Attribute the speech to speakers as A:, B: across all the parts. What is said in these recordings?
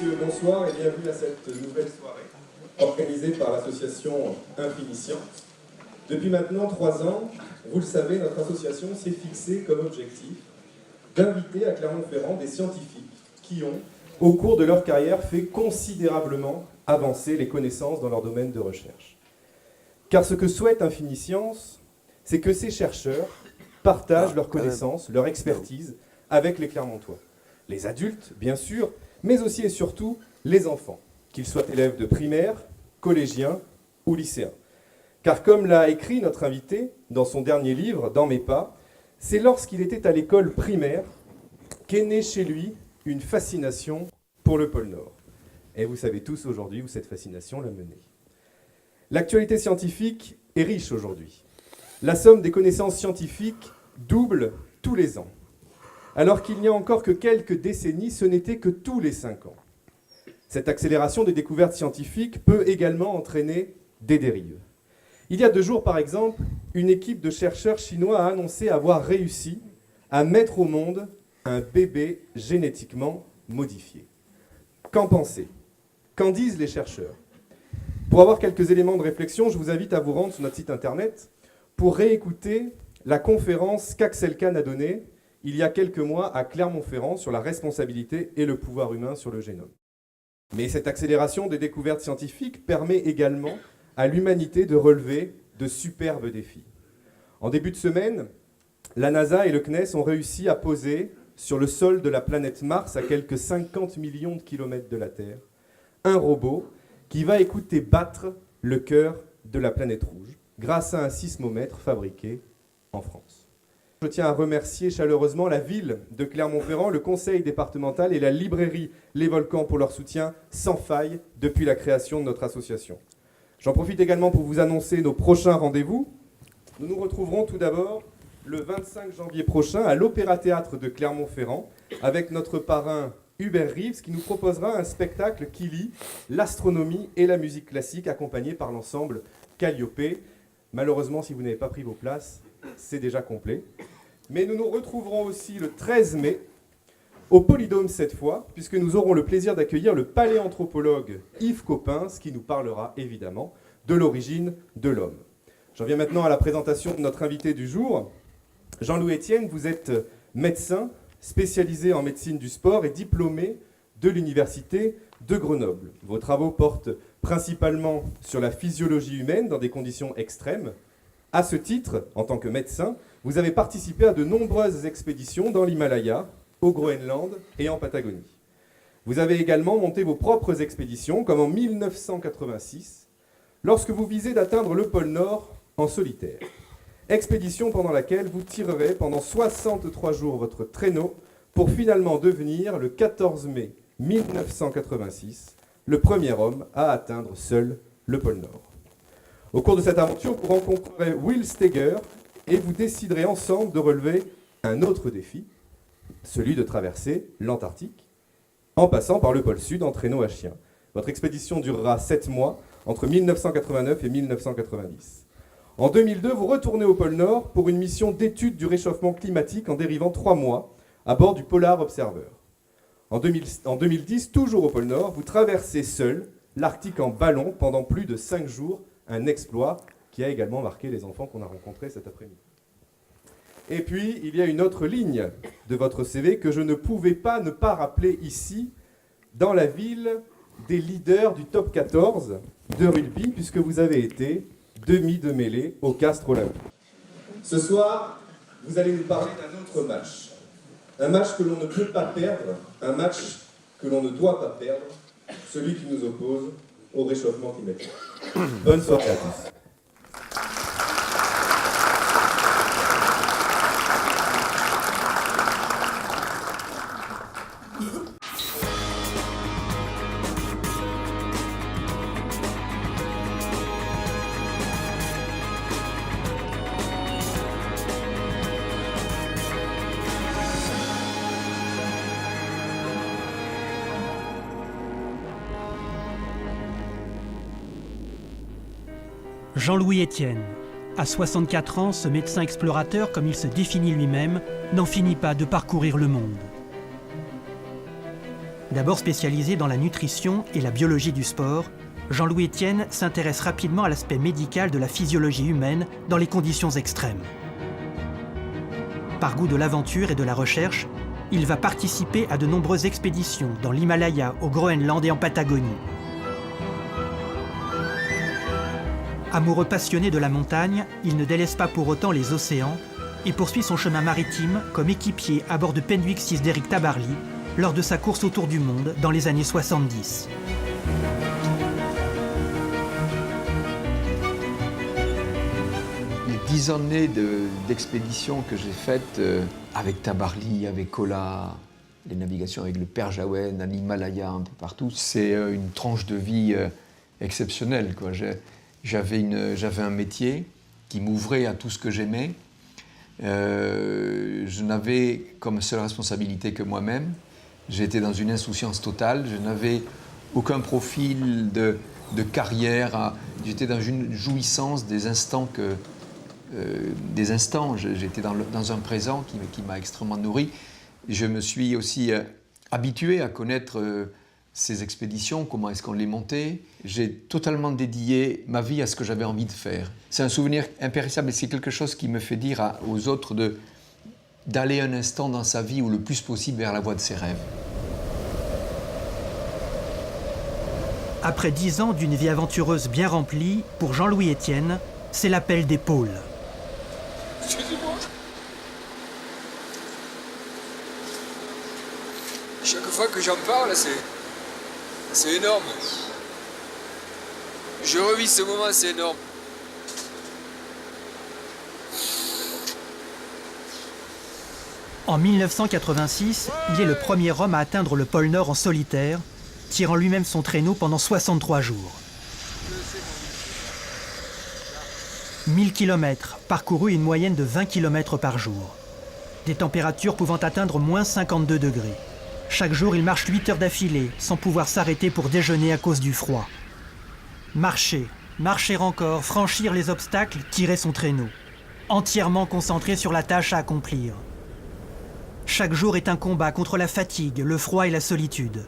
A: messieurs, bonsoir et bienvenue à cette nouvelle soirée organisée par l'association Infiniscience. Depuis maintenant 3 ans, vous le savez, notre association s'est fixée comme objectif d'inviter à Clermont-Ferrand des scientifiques qui ont, au cours de leur carrière, fait considérablement avancer les connaissances dans leur domaine de recherche. Car ce que souhaite Infiniscience, c'est que ces chercheurs partagent leurs connaissances, leur expertise avec les Clermontois. Les adultes, bien sûr, mais aussi et surtout les enfants, qu'ils soient élèves de primaire, collégiens ou lycéens. Car comme l'a écrit notre invité dans son dernier livre, Dans mes pas, c'est lorsqu'il était à l'école primaire qu'est née chez lui une fascination pour le pôle Nord. Et vous savez tous aujourd'hui où cette fascination l'a mené. L'actualité scientifique est riche aujourd'hui. La somme des connaissances scientifiques double tous les ans. Alors qu'il n'y a encore que quelques décennies, ce n'était que tous les 5 ans. Cette accélération des découvertes scientifiques peut également entraîner des dérives. Il y a 2 jours, par exemple, une équipe de chercheurs chinois a annoncé avoir réussi à mettre au monde un bébé génétiquement modifié. Qu'en pensez? Qu'en disent les chercheurs? Pour avoir quelques éléments de réflexion, je vous invite à vous rendre sur notre site internet pour réécouter la conférence qu'Axel Kahn a donnée il y a quelques mois à Clermont-Ferrand sur la responsabilité et le pouvoir humain sur le génome. Mais cette accélération des découvertes scientifiques permet également à l'humanité de relever de superbes défis. En début de semaine, la NASA et le CNES ont réussi à poser sur le sol de la planète Mars, à quelques 50 millions de kilomètres de la Terre, un robot qui va écouter battre le cœur de la planète rouge grâce à un sismomètre fabriqué en France. Je tiens à remercier chaleureusement la ville de Clermont-Ferrand, le conseil départemental et la librairie Les Volcans pour leur soutien sans faille depuis la création de notre association. J'en profite également pour vous annoncer nos prochains rendez-vous. Nous nous retrouverons tout d'abord le 25 janvier prochain à l'Opéra-Théâtre de Clermont-Ferrand avec notre parrain Hubert Reeves qui nous proposera un spectacle qui lie l'astronomie et la musique classique accompagné par l'ensemble Calliope. Malheureusement, si vous n'avez pas pris vos places, c'est déjà complet. Mais nous nous retrouverons aussi le 13 mai au Polydôme cette fois, puisque nous aurons le plaisir d'accueillir le paléanthropologue Yves Coppens, qui nous parlera évidemment de l'origine de l'homme. J'en viens maintenant à la présentation de notre invité du jour. Jean-Louis Etienne, vous êtes médecin, spécialisé en médecine du sport et diplômé de l'Université de Grenoble. Vos travaux portent principalement sur la physiologie humaine dans des conditions extrêmes. À ce titre, en tant que médecin, vous avez participé à de nombreuses expéditions dans l'Himalaya, au Groenland et en Patagonie. Vous avez également monté vos propres expéditions, comme en 1986, lorsque vous visez d'atteindre le pôle Nord en solitaire. Expédition pendant laquelle vous tirerez pendant 63 jours votre traîneau pour finalement devenir, le 14 mai 1986, le premier homme à atteindre seul le pôle Nord. Au cours de cette aventure, vous rencontrerez Will Steger et vous déciderez ensemble de relever un autre défi, celui de traverser l'Antarctique, en passant par le pôle Sud en traîneau à chien. Votre expédition durera 7 mois, entre 1989 et 1990. En 2002, vous retournez au pôle Nord pour une mission d'étude du réchauffement climatique en dérivant 3 mois à bord du Polar Observer. En 2010, toujours au pôle Nord, vous traversez seul l'Arctique en ballon pendant plus de 5 jours, un exploit qui a également marqué les enfants qu'on a rencontrés cet après-midi. Et puis, il y a une autre ligne de votre CV que je ne pouvais pas ne pas rappeler ici, dans la ville des leaders du top 14 de rugby, puisque vous avez été demi de mêlée au Castres Olympique. Ce soir, vous allez nous parler d'un autre match. Un match que l'on ne peut pas perdre, un match que l'on ne doit pas perdre, celui qui nous oppose au réchauffement climatique. Bonne soirée à tous.
B: Jean-Louis Etienne. À 64 ans, ce médecin explorateur, comme il se définit lui-même, n'en finit pas de parcourir le monde. D'abord spécialisé dans la nutrition et la biologie du sport, Jean-Louis Etienne s'intéresse rapidement à l'aspect médical de la physiologie humaine dans les conditions extrêmes. Par goût de l'aventure et de la recherche, il va participer à de nombreuses expéditions dans l'Himalaya, au Groenland et en Patagonie. Amoureux passionné de la montagne, il ne délaisse pas pour autant les océans et poursuit son chemin maritime comme équipier à bord de Penduic 6 d'Éric Tabarly lors de sa course autour du monde dans les années 70.
C: Les 10 années d'expédition que j'ai faites avec Tabarly, avec Kola, les navigations avec le Père Jaouen, à l'Himalaya, un peu partout, c'est une tranche de vie exceptionnelle, quoi. J'avais un métier qui m'ouvrait à tout ce que j'aimais. Je n'avais comme seule responsabilité que moi-même. J'étais dans une insouciance totale. Je n'avais aucun profil de carrière. J'étais dans une jouissance des instants J'étais dans un présent qui m'a extrêmement nourri. Je me suis aussi habitué à connaître ces expéditions, comment est-ce qu'on les montait. J'ai totalement dédié ma vie à ce que j'avais envie de faire. C'est un souvenir impérissable et c'est quelque chose qui me fait dire aux autres d'aller un instant dans sa vie ou le plus possible vers la voie de ses rêves.
B: Après 10 ans d'une vie aventureuse bien remplie, pour Jean-Louis Etienne, c'est l'appel des pôles.
D: Excusez-moi. Chaque fois que j'en parle, c'est énorme. Je revis ce moment, c'est énorme.
B: En 1986, il est le premier homme à atteindre le pôle Nord en solitaire, tirant lui-même son traîneau pendant 63 jours. 1000 km parcourus et une moyenne de 20 km par jour. Des températures pouvant atteindre moins 52 degrés. Chaque jour, il marche 8 heures d'affilée, sans pouvoir s'arrêter pour déjeuner à cause du froid. Marcher, marcher encore, franchir les obstacles, tirer son traîneau. Entièrement concentré sur la tâche à accomplir. Chaque jour est un combat contre la fatigue, le froid et la solitude.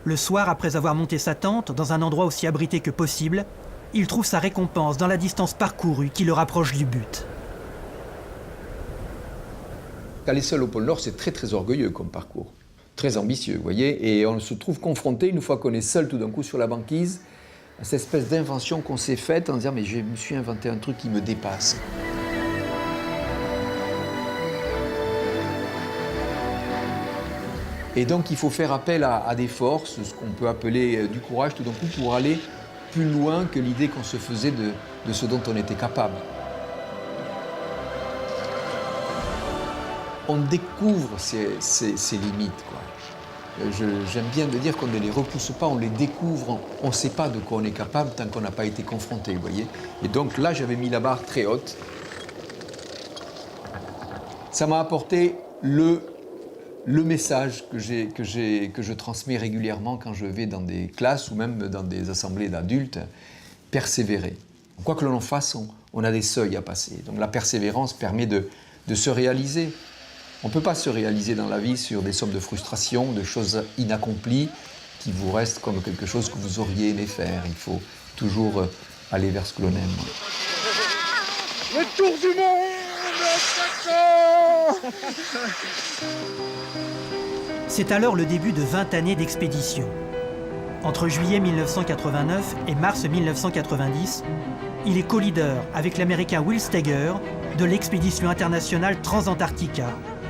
B: Le soir, après avoir monté sa tente, dans un endroit aussi abrité que possible, il trouve sa récompense dans la distance parcourue qui le rapproche du but.
C: Aller seul au pôle Nord, c'est très très orgueilleux comme parcours. Très ambitieux, vous voyez, et on se trouve confronté, une fois qu'on est seul tout d'un coup sur la banquise, à cette espèce d'invention qu'on s'est faite en disant « mais je me suis inventé un truc qui me dépasse ». Et donc il faut faire appel à des forces, ce qu'on peut appeler du courage tout d'un coup, pour aller plus loin que l'idée qu'on se faisait de ce dont on était capable. On découvre ses limites, quoi. J'aime bien de dire qu'on ne les repousse pas, on les découvre, on ne sait pas de quoi on est capable tant qu'on n'a pas été confronté, vous voyez. Et donc là, j'avais mis la barre très haute. Ça m'a apporté le message que je transmets régulièrement quand je vais dans des classes ou même dans des assemblées d'adultes, persévérer. Quoi que l'on fasse, on a des seuils à passer. Donc la persévérance permet de se réaliser. On ne peut pas se réaliser dans la vie sur des sommes de frustration, de choses inaccomplies qui vous restent comme quelque chose que vous auriez aimé faire. Il faut toujours aller vers ce que l'on aime.
E: Le tour du monde,
B: C'est alors le début de 20 années d'expédition. Entre juillet 1989 et mars 1990, il est co-leader avec l'Américain Will Steger de l'expédition internationale Transantarctica,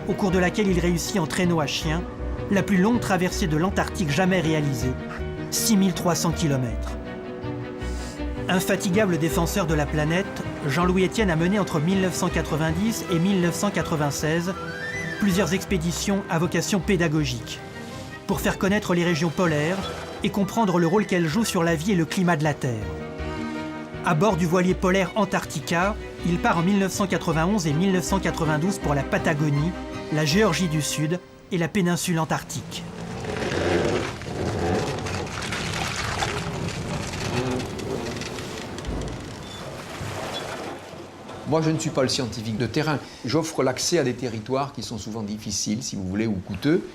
B: au cours de laquelle il réussit en traîneau à chien la plus longue traversée de l'Antarctique jamais réalisée, 6300 km. Infatigable défenseur de la planète, Jean-Louis Etienne a mené entre 1990 et 1996 plusieurs expéditions à vocation pédagogique, pour faire connaître les régions polaires et comprendre le rôle qu'elles jouent sur la vie et le climat de la Terre. À bord du voilier polaire Antarctica, il part en 1991 et 1992 pour la Patagonie, la Géorgie du Sud et la péninsule antarctique.
C: Moi, je ne suis pas le scientifique de terrain. J'offre l'accès à des territoires qui sont souvent difficiles, si vous voulez, ou coûteux.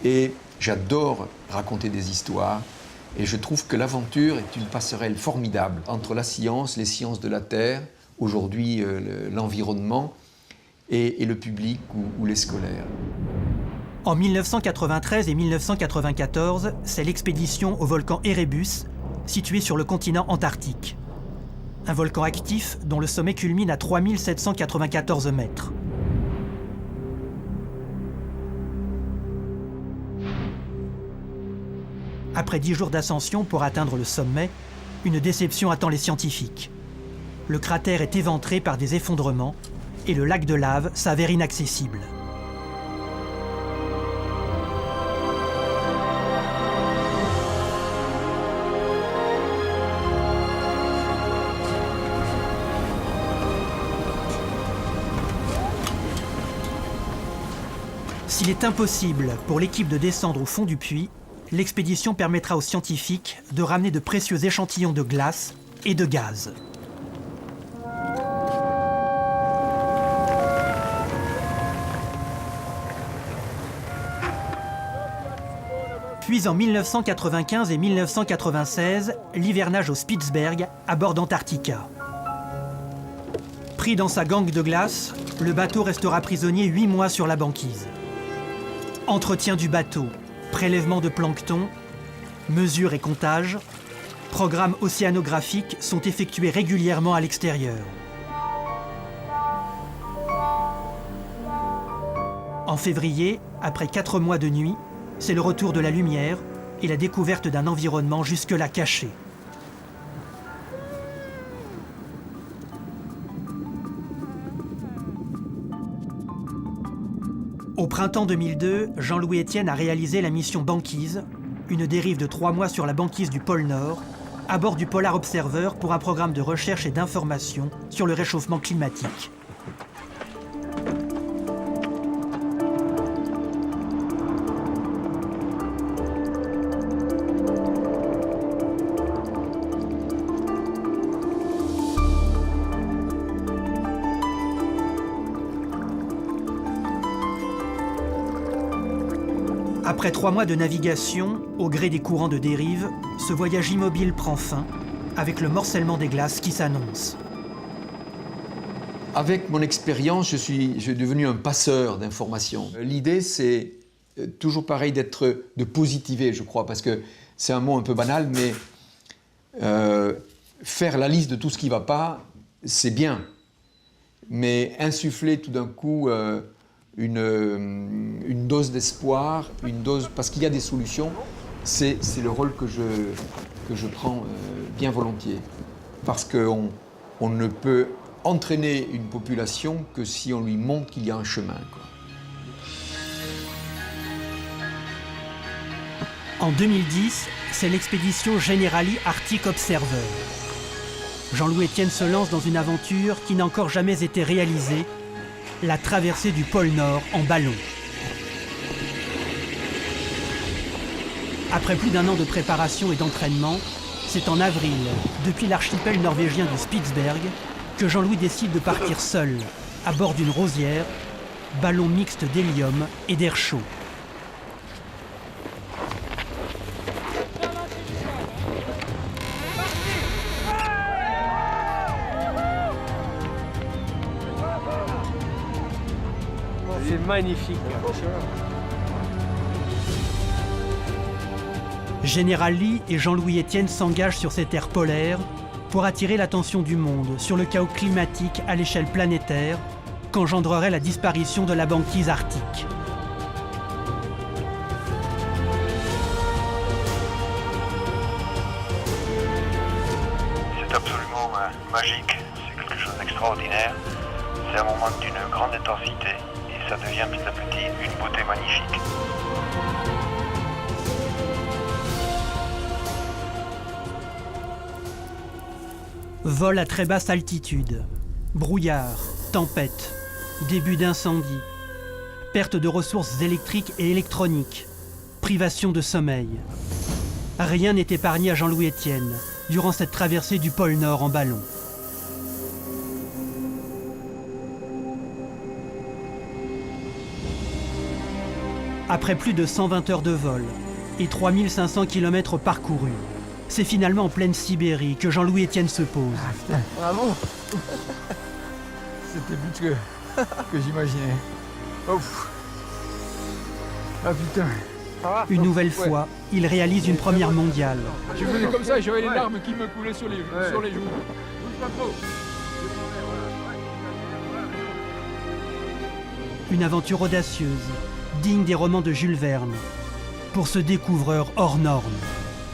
C: Et J'adore raconter des histoires et je trouve que l'aventure est une passerelle formidable entre la science, les sciences de la Terre, aujourd'hui l'environnement, et le public ou les scolaires.
B: En 1993 et 1994, c'est l'expédition au volcan Erebus, situé sur le continent antarctique. Un volcan actif dont le sommet culmine à 3794 mètres. Après 10 jours d'ascension pour atteindre le sommet, une déception attend les scientifiques. Le cratère est éventré par des effondrements et le lac de lave s'avère inaccessible. S'il est impossible pour l'équipe de descendre au fond du puits, l'expédition permettra aux scientifiques de ramener de précieux échantillons de glace et de gaz. Puis en 1995 et 1996, l'hivernage au Spitzberg à bord d'Antarctica. Pris dans sa gangue de glace, le bateau restera prisonnier 8 mois sur la banquise. Entretien du bateau, prélèvement de plancton, mesures et comptages, programmes océanographiques sont effectués régulièrement à l'extérieur. En février, après 4 mois de nuit, c'est le retour de la lumière et la découverte d'un environnement jusque-là caché. Au printemps 2002, Jean-Louis Etienne a réalisé la mission Banquise, une dérive de 3 mois sur la banquise du pôle Nord, à bord du Polar Observer pour un programme de recherche et d'information sur le réchauffement climatique. Après 3 mois de navigation, au gré des courants de dérive, ce voyage immobile prend fin, avec le morcellement des glaces qui s'annonce.
C: Avec mon expérience, je suis devenu un passeur d'informations. L'idée, c'est toujours pareil de positiver, je crois, parce que c'est un mot un peu banal, mais faire la liste de tout ce qui ne va pas, c'est bien. Mais insuffler tout d'un coup une dose d'espoir, parce qu'il y a des solutions, c'est le rôle que je prends bien volontiers. Parce qu'on ne peut entraîner une population que si on lui montre qu'il y a un chemin, quoi.
B: En 2010, c'est l'expédition Generali Arctic Observer. Jean-Louis Etienne se lance dans une aventure qui n'a encore jamais été réalisée, la traversée du pôle Nord en ballon. Après plus d'1 an de préparation et d'entraînement, c'est en avril, depuis l'archipel norvégien du Spitzberg, que Jean-Louis décide de partir seul, à bord d'une rosière, ballon mixte d'hélium et d'air chaud.
E: C'est magnifique.
B: Général Lee et Jean-Louis Etienne s'engagent sur ces terres polaires pour attirer l'attention du monde sur le chaos climatique à l'échelle planétaire qu'engendrerait la disparition de la banquise arctique.
F: C'est absolument magique, c'est quelque chose d'extraordinaire. C'est un moment d'une grande intensité et ça devient petit à petit une beauté magnifique.
B: Vol à très basse altitude, brouillard, tempête, début d'incendie, perte de ressources électriques et électroniques, privation de sommeil. Rien n'est épargné à Jean-Louis Etienne durant cette traversée du pôle Nord en ballon. Après plus de 120 heures de vol et 3500 km parcourus, c'est finalement en pleine Sibérie que Jean-Louis Etienne se pose.
G: Bravo. C'était plus que j'imaginais. Ouf. Ah putain.
B: Une nouvelle fois, il réalise une première mondiale.
G: Je faisais comme ça et j'avais les larmes qui me coulaient sur les joues.
B: Une aventure audacieuse, digne des romans de Jules Verne, pour ce découvreur hors norme.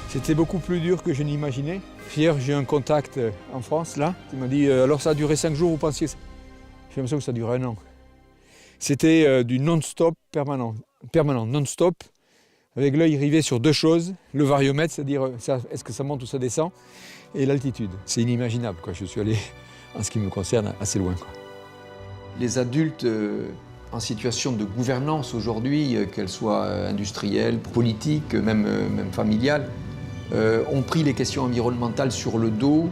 G: C'était beaucoup plus dur que je n'imaginais. Hier, j'ai eu un contact en France, là, qui m'a dit alors ça a duré 5 jours, vous pensiez ça? J'ai l'impression que ça durait 1 an. C'était du non-stop permanent, non-stop, avec l'œil rivé sur 2 choses, le variomètre, c'est-à-dire est-ce que ça monte ou ça descend, et l'altitude. C'est inimaginable, quoi. Je suis allé, en ce qui me concerne, assez loin, quoi.
C: Les adultes en situation de gouvernance aujourd'hui, qu'elles soient industrielles, politiques, même familiales, ont pris les questions environnementales sur le dos,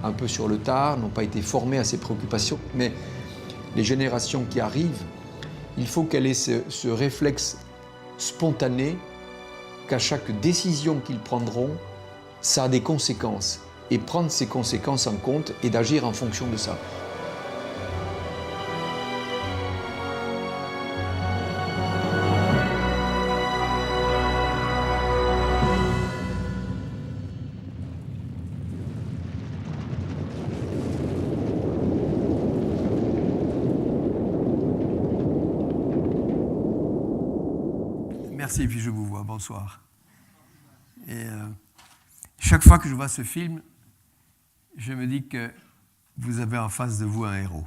C: un peu sur le tard, n'ont pas été formés à ces préoccupations. Mais les générations qui arrivent, il faut qu'elles aient ce réflexe spontané qu'à chaque décision qu'ils prendront, ça a des conséquences. Et prendre ces conséquences en compte et d'agir en fonction de ça.
H: Merci, et puis je vous vois, bonsoir. Et chaque fois que je vois ce film, je me dis que vous avez en face de vous un héros.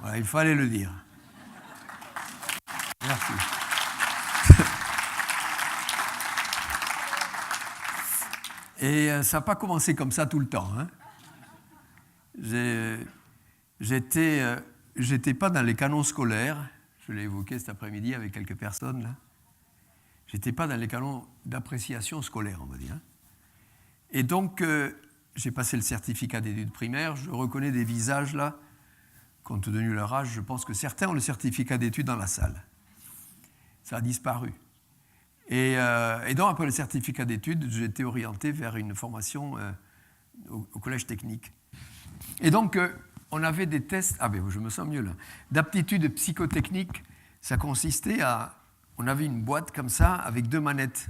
H: Voilà, il fallait le dire. Merci. Et ça n'a pas commencé comme ça tout le temps. Hein. J'étais pas dans les canons scolaires. Je l'ai évoqué cet après-midi avec quelques personnes, là. J'étais pas dans les canons d'appréciation scolaire, on va dire. Et donc, j'ai passé le certificat d'études primaires. Je reconnais des visages, là. Compte tenu de leur âge, je pense que certains ont le certificat d'études dans la salle. Ça a disparu. Et donc, après le certificat d'études, j'ai été orienté vers une formation au collège technique. Et donc, on avait des tests, je me sens mieux là, d'aptitude psychotechnique. Ça consistait on avait une boîte comme ça avec 2 manettes,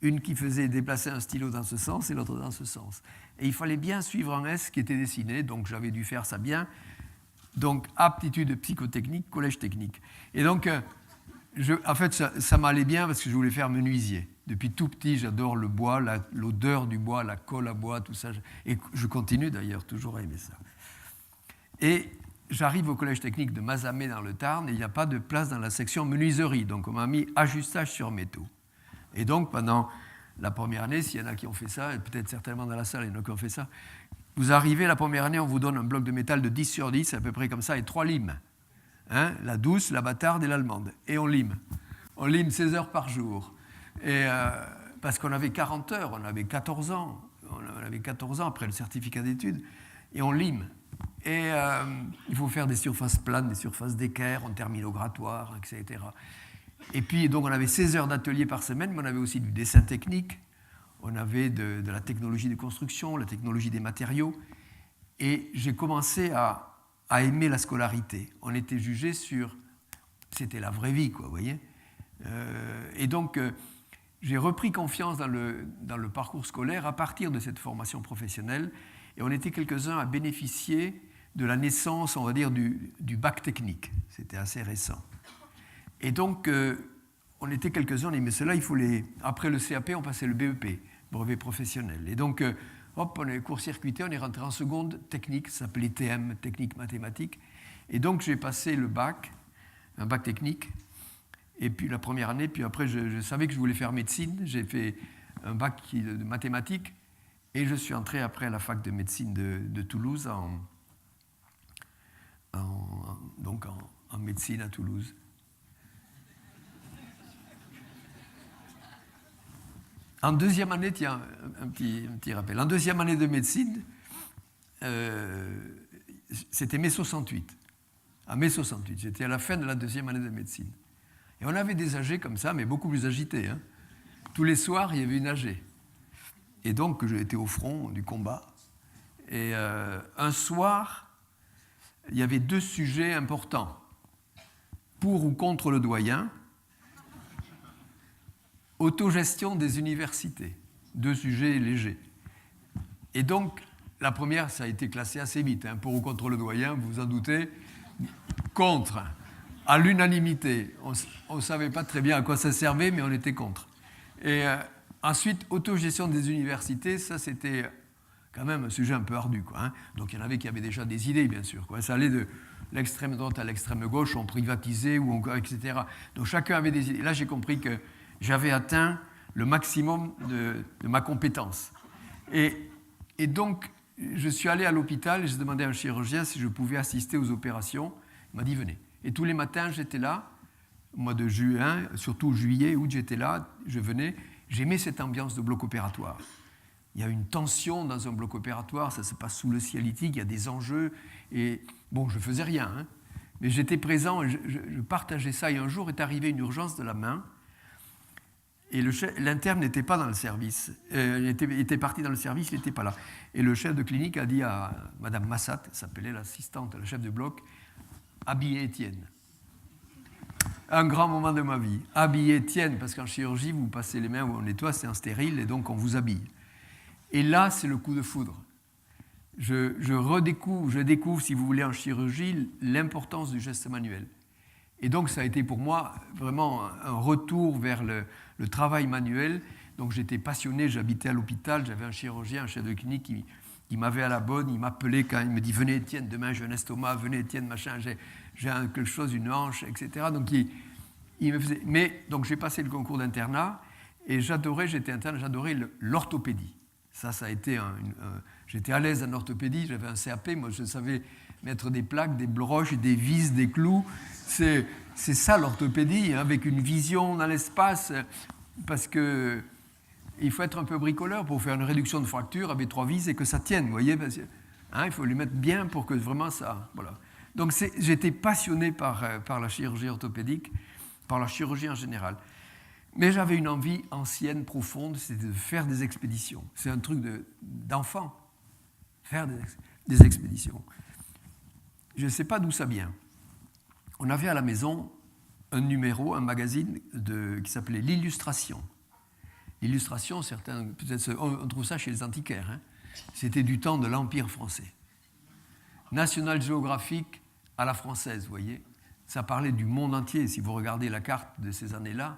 H: une qui faisait déplacer un stylo dans ce sens et l'autre dans ce sens. Et il fallait bien suivre un S qui était dessiné, donc j'avais dû faire ça bien. Donc aptitude psychotechnique, collège technique. Et donc, en fait, ça m'allait bien parce que je voulais faire menuisier. Depuis tout petit, j'adore le bois, l'odeur du bois, la colle à bois, tout ça. Et je continue d'ailleurs toujours à aimer ça. Et j'arrive au collège technique de Mazamet dans le Tarn et il n'y a pas de place dans la section menuiserie. Donc on m'a mis ajustage sur métaux. Et donc pendant la première année, s'il y en a qui ont fait ça, et peut-être certainement dans la salle, il y en a qui ont fait ça, vous arrivez la première année, on vous donne un bloc de métal de 10 sur 10, à peu près comme ça, et 3 limes. Hein, la douce, la bâtarde et l'allemande. Et on lime. On lime 16 heures par jour. Et parce qu'on avait 40 heures, on avait 14 ans. On avait 14 ans après le certificat d'études. Et on lime. Et il faut faire des surfaces planes, des surfaces d'équerre, on termine au grattoir, etc. Et puis, donc, on avait 16 heures d'atelier par semaine, mais on avait aussi du dessin technique, on avait de la technologie de construction, la technologie des matériaux. Et j'ai commencé à aimer la scolarité. On était jugé sur... C'était la vraie vie, quoi, vous voyez. Et donc, j'ai repris confiance dans le parcours scolaire à partir de cette formation professionnelle. Et on était quelques-uns à bénéficier de la naissance, on va dire, du bac technique. C'était assez récent. Et donc, on était quelques-uns, on dit, mais cela, il faut les... Après le CAP, on passait le BEP, brevet professionnel. Et donc, on est court-circuité, on est rentré en seconde technique, ça s'appelait TM, technique mathématique. Et donc, j'ai passé le bac, un bac technique, et puis la première année, puis après, je savais que je voulais faire médecine. J'ai fait un bac de mathématiques, et je suis entré après à la fac de médecine de Toulouse, en médecine à Toulouse. En deuxième année, tiens, un petit rappel. En deuxième année de médecine, c'était mai 68. À mai 68, j'étais à la fin de la deuxième année de médecine. Et on avait des AG comme ça, mais beaucoup plus agités. Hein. Tous les soirs, il y avait une AG. Et donc, j'étais au front du combat. Et un soir, il y avait 2 sujets importants. Pour ou contre le doyen, autogestion des universités. 2 sujets légers. Et donc, la première, ça a été classé assez vite. Hein. Pour ou contre le doyen, vous vous en doutez. Contre, à l'unanimité. On ne savait pas très bien à quoi ça servait, mais on était contre. Et ensuite, autogestion des universités, ça c'était quand même un sujet un peu ardu. Quoi, hein. Donc il y en avait qui avaient déjà des idées, bien sûr. Quoi. Ça allait de l'extrême droite à l'extrême gauche, on privatisait, etc. Donc chacun avait des idées. Là, j'ai compris que j'avais atteint le maximum de ma compétence. Et donc, je suis allé à l'hôpital et j'ai demandé à un chirurgien si je pouvais assister aux opérations. Il m'a dit, venez. Et tous les matins, j'étais là, au mois de juin, surtout juillet, août, j'étais là, je venais. J'aimais cette ambiance de bloc opératoire. Il y a une tension dans un bloc opératoire, ça se passe sous le cialytique, il y a des enjeux. Et bon, je ne faisais rien, hein, mais j'étais présent et je partageais ça. Et un jour est arrivée une urgence de la main. Et l'interne n'était pas dans le service. Il était parti dans le service, il n'était pas là. Et le chef de clinique a dit à Madame Massat, elle s'appelait l'assistante, la chef de bloc, habillez Étienne. Un grand moment de ma vie. Habiller Étienne, parce qu'en chirurgie, vous passez les mains où on nettoie, c'est en stérile, et donc on vous habille. Et là, c'est le coup de foudre. Je découvre, si vous voulez, en chirurgie, l'importance du geste manuel. Et donc, ça a été pour moi vraiment un retour vers le travail manuel. Donc, j'étais passionné, j'habitais à l'hôpital, j'avais un chirurgien, un chef de clinique qui m'avait à la bonne, il m'appelait quand il me dit « Venez Étienne, demain j'ai un estomac, venez Étienne, machin, j'ai quelque chose, une hanche, etc. » Donc, il me faisait... Mais, donc, j'ai passé le concours d'internat et j'étais interne, j'adorais l'orthopédie. Ça a été j'étais à l'aise en orthopédie, j'avais un CAP, moi je savais mettre des plaques, des broches, des vis, des clous. C'est ça l'orthopédie, hein, avec une vision dans l'espace, parce que il faut être un peu bricoleur pour faire une réduction de fracture avec 3 vis et que ça tienne, vous voyez, hein, il faut les mettre bien pour que vraiment ça... Voilà. Donc j'étais passionné par la chirurgie orthopédique, par la chirurgie en général. Mais j'avais une envie ancienne, profonde, c'était de faire des expéditions. C'est un truc d'enfant, faire des expéditions. Je ne sais pas d'où ça vient. On avait à la maison un numéro, un magazine qui s'appelait l'Illustration. L'Illustration, on trouve ça chez les antiquaires. Hein. C'était du temps de l'Empire français. National Geographic à la française, vous voyez. Ça parlait du monde entier. Si vous regardez la carte de ces années-là,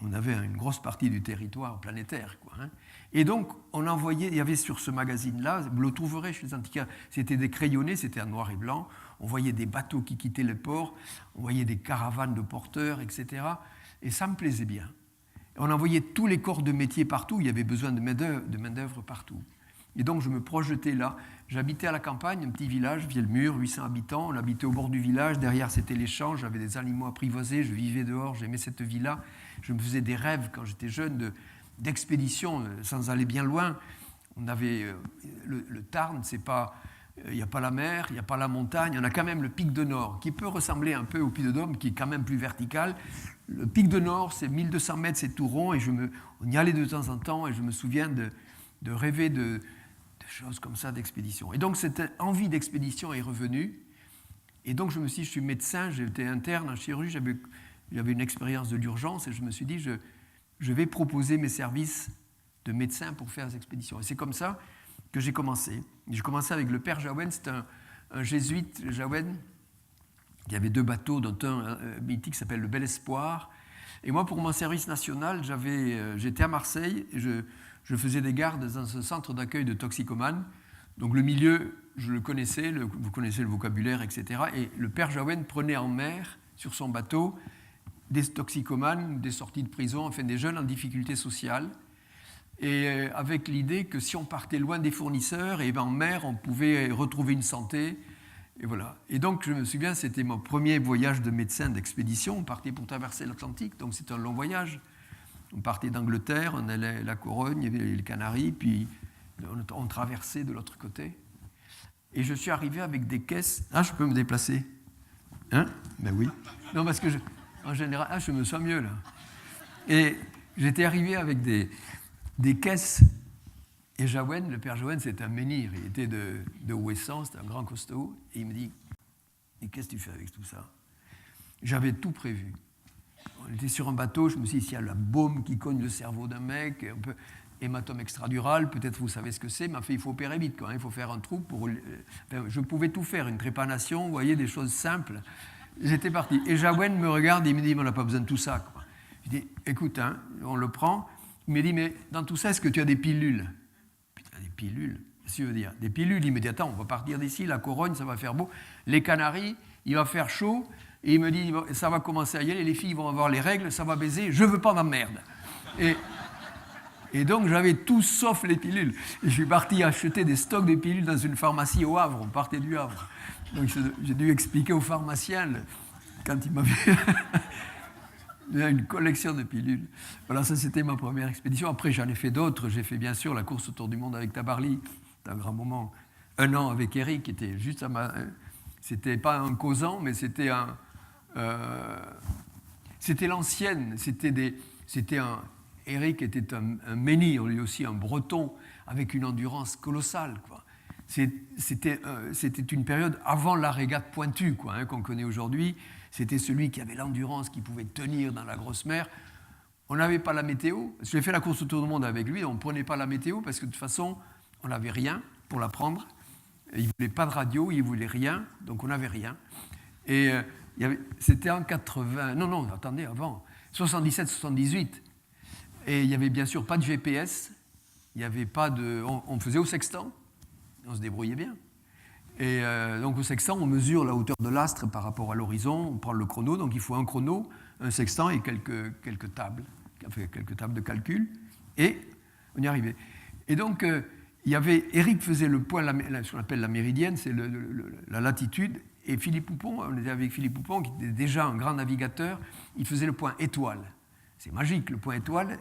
H: on avait une grosse partie du territoire planétaire. Quoi, hein. Et donc, on envoyait, il y avait sur ce magazine-là, vous le trouverez chez les antiquaires, c'était des crayonnés, c'était en noir et blanc, on voyait des bateaux qui quittaient le port, on voyait des caravanes de porteurs, etc. Et ça me plaisait bien. On envoyait tous les corps de métier partout, il y avait besoin de main-d'œuvre partout. Et donc, je me projetais là. J'habitais à la campagne, un petit village, Vielmur, 800 habitants. On habitait au bord du village. Derrière, c'était les champs. J'avais des animaux apprivoisés. Je vivais dehors. J'aimais cette vie-là. Je me faisais des rêves, quand j'étais jeune, d'expédition, sans aller bien loin. On avait le Tarn, il n'y a pas la mer, il n'y a pas la montagne. On a quand même le pic de Nord, qui peut ressembler un peu au Puy de Dôme, qui est quand même plus vertical. Le pic de Nord, c'est 1200 mètres, c'est tout rond. Et on y allait de temps en temps. Et je me souviens de rêver de choses comme ça, d'expédition. Et donc, cette envie d'expédition est revenue. Et donc, je me suis dit, je suis médecin, j'étais interne en chirurgie, j'avais une expérience de l'urgence, et je me suis dit, je vais proposer mes services de médecin pour faire des expéditions. Et c'est comme ça que j'ai commencé. J'ai commencé avec le père Jaouen, c'est un jésuite, Jaouen, qui avait 2 bateaux, dont un mythique qui s'appelle le Bel Espoir. Et moi, pour mon service national, j'étais à Marseille, et je faisais des gardes dans un centre d'accueil de toxicomanes. Donc le milieu, je le connaissais, vous connaissez le vocabulaire, etc. Et le père Jaouen prenait en mer, sur son bateau, des toxicomanes, des sorties de prison, enfin des jeunes en difficulté sociale. Et avec l'idée que si on partait loin des fournisseurs, et en mer, on pouvait retrouver une santé. Et voilà. Et donc je me souviens, c'était mon premier voyage de médecin d'expédition. On partait pour traverser l'Atlantique, donc c'était un long voyage. On partait d'Angleterre, on allait à la Corogne, il y avait les Canaries, puis on traversait de l'autre côté. Et je suis arrivé avec des caisses. Ah, je peux me déplacer? Hein? Ben oui. Non, parce que En général, je me sens mieux là. Et j'étais arrivé avec des caisses. Et Jaouen, le père Jaouen, c'est un menhir. Il était de Ouessant, c'était un grand costaud. Et il me dit, mais qu'est-ce que tu fais avec tout ça? J'avais tout prévu. On était sur un bateau, je me suis dit, s'il y a la baume qui cogne le cerveau d'un mec, un peu hématome extradural, peut-être vous savez ce que c'est, mais enfin, il faut opérer vite, quoi, hein, il faut faire un trou pour... Enfin, je pouvais tout faire, une trépanation, vous voyez, des choses simples. J'étais parti. Et Jaouen me regarde et il me dit, mais on n'a pas besoin de tout ça, quoi. Je dis, écoute, hein, on le prend. Il me dit, mais dans tout ça, est-ce que tu as des pilules? Putain, des pilules? Qu'est-ce que tu veux dire? Des pilules? Il me dit, attends, on va partir d'ici, la Corogne, ça va faire beau. Les Canaries, il va faire chaud. Et il me dit, ça va commencer à y aller, les filles vont avoir les règles, ça va baiser, je veux pas d'emmerde. Et donc j'avais tout sauf les pilules. Et je suis parti acheter des stocks de pilules dans une pharmacie au Havre, on partait du Havre. Donc j'ai dû expliquer au pharmacien, quand il m'avait une collection de pilules. Voilà, ça c'était ma première expédition. Après j'en ai fait d'autres, j'ai fait bien sûr la course autour du monde avec Tabarly, c'était un grand moment. 1 an avec Eric, qui était juste à ma... C'était pas un causant, mais c'était un... c'était l'ancienne, Eric était un menhir, lui aussi un breton, avec une endurance colossale, quoi. C'était une période avant la régate pointue, quoi, hein, qu'on connaît aujourd'hui. C'était celui qui avait l'endurance, qui pouvait tenir dans la grosse mer. On n'avait pas la météo. J'ai fait la course autour du monde avec lui, on ne prenait pas la météo, parce que de toute façon, on n'avait rien pour la prendre. Il ne voulait pas de radio, il ne voulait rien, donc on n'avait rien. Et... c'était en 80... Non, attendez, avant. 77-78. Et il n'y avait bien sûr pas de GPS. Il n'y avait pas de... On faisait au sextant. On se débrouillait bien. Et donc au sextant, on mesure la hauteur de l'astre par rapport à l'horizon. On prend le chrono. Donc il faut un chrono, un sextant et quelques tables. Enfin, quelques tables de calcul. Et on y arrivait. Et donc, Eric faisait le point, ce qu'on appelle la méridienne, c'est la latitude. Et Philippe Poupon, on était avec Philippe Poupon, qui était déjà un grand navigateur, il faisait le point étoile. C'est magique, le point étoile.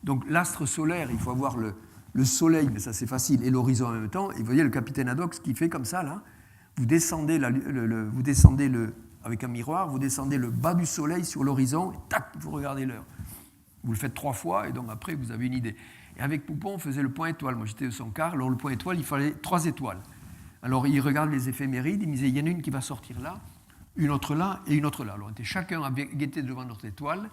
H: Donc l'astre solaire, il faut avoir le soleil, mais ça c'est facile, et l'horizon en même temps. Et vous voyez le capitaine Haddock, ce qu'il fait comme ça, là, vous descendez, avec un miroir, vous descendez le bas du soleil sur l'horizon, et tac, vous regardez l'heure. Vous le faites 3 fois, et donc après, vous avez une idée. Et avec Poupon, on faisait le point étoile. Moi, j'étais de son quart. Alors le point étoile, il fallait 3 étoiles. Alors, il regarde les éphémérides, il me disait, il y en a une qui va sortir là, une autre là et une autre là. Alors, on était chacun à guetter devant notre étoile,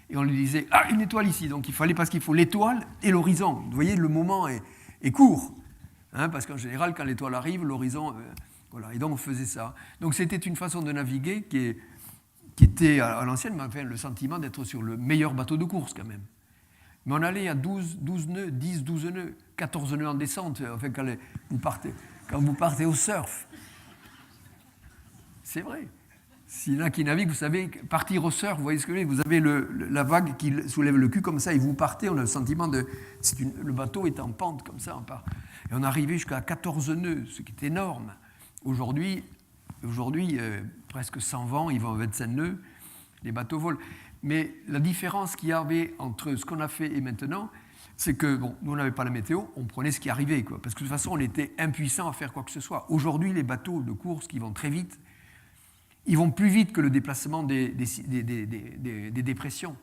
H: et on lui disait, ah, une étoile ici. Donc, parce qu'il faut l'étoile et l'horizon. Vous voyez, le moment est court. Hein, parce qu'en général, quand l'étoile arrive, l'horizon... voilà. Et donc, on faisait ça. Donc, c'était une façon de naviguer qui était à l'ancienne, mais enfin, le sentiment d'être sur le meilleur bateau de course, quand même. Mais on allait à 12 nœuds, 10, 12 nœuds, 14 nœuds en descente, enfin, quand vous partez au surf. C'est vrai. S'il y en a qui naviguent, vous savez, partir au surf, vous voyez ce que je veux dire, vous avez la vague qui soulève le cul comme ça, et vous partez, on a le sentiment le bateau est en pente comme ça, on part. Et on arrivait jusqu'à 14 nœuds, ce qui est énorme. Aujourd'hui, presque sans vent, ils vont à 25 nœuds, les bateaux volent. Mais la différence qu'il y avait entre ce qu'on a fait et maintenant, c'est que, bon, nous on n'avait pas la météo, on prenait ce qui arrivait, quoi, parce que de toute façon on était impuissants à faire quoi que ce soit. Aujourd'hui, les bateaux de course qui vont très vite, ils vont plus vite que le déplacement des dépressions.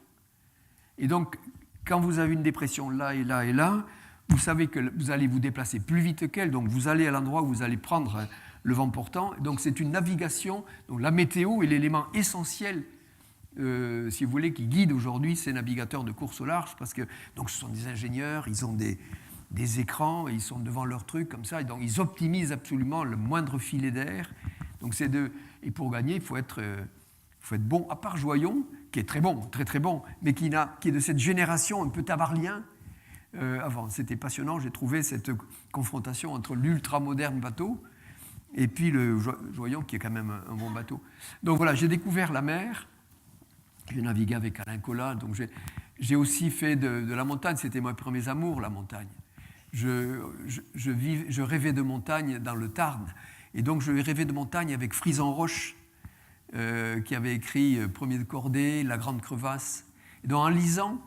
H: Et donc, quand vous avez une dépression là et là et là, vous savez que vous allez vous déplacer plus vite qu'elle, donc vous allez à l'endroit où vous allez prendre le vent portant. Donc c'est une navigation, donc la météo est l'élément essentiel, si vous voulez, qui guide aujourd'hui ces navigateurs de course au large, parce que donc, ce sont des ingénieurs, ils ont des écrans, ils sont devant leur truc comme ça, et donc ils optimisent absolument le moindre filet d'air. Donc et pour gagner, il faut être bon, à part Joyon, qui est très bon, très très bon, mais qui est de cette génération un peu tabarlien. Avant, c'était passionnant, j'ai trouvé cette confrontation entre l'ultra-moderne bateau et puis le Joyon, qui est quand même un bon bateau. Donc voilà, j'ai découvert la mer. J'ai navigué avec Alain Collat, donc j'ai aussi fait de la montagne, c'était mes premiers amours, la montagne. Je rêvais de montagne dans le Tarn, et donc je rêvais de montagne avec Frison Roche, qui avait écrit Premier de cordée, La Grande Crevasse. Et donc en lisant,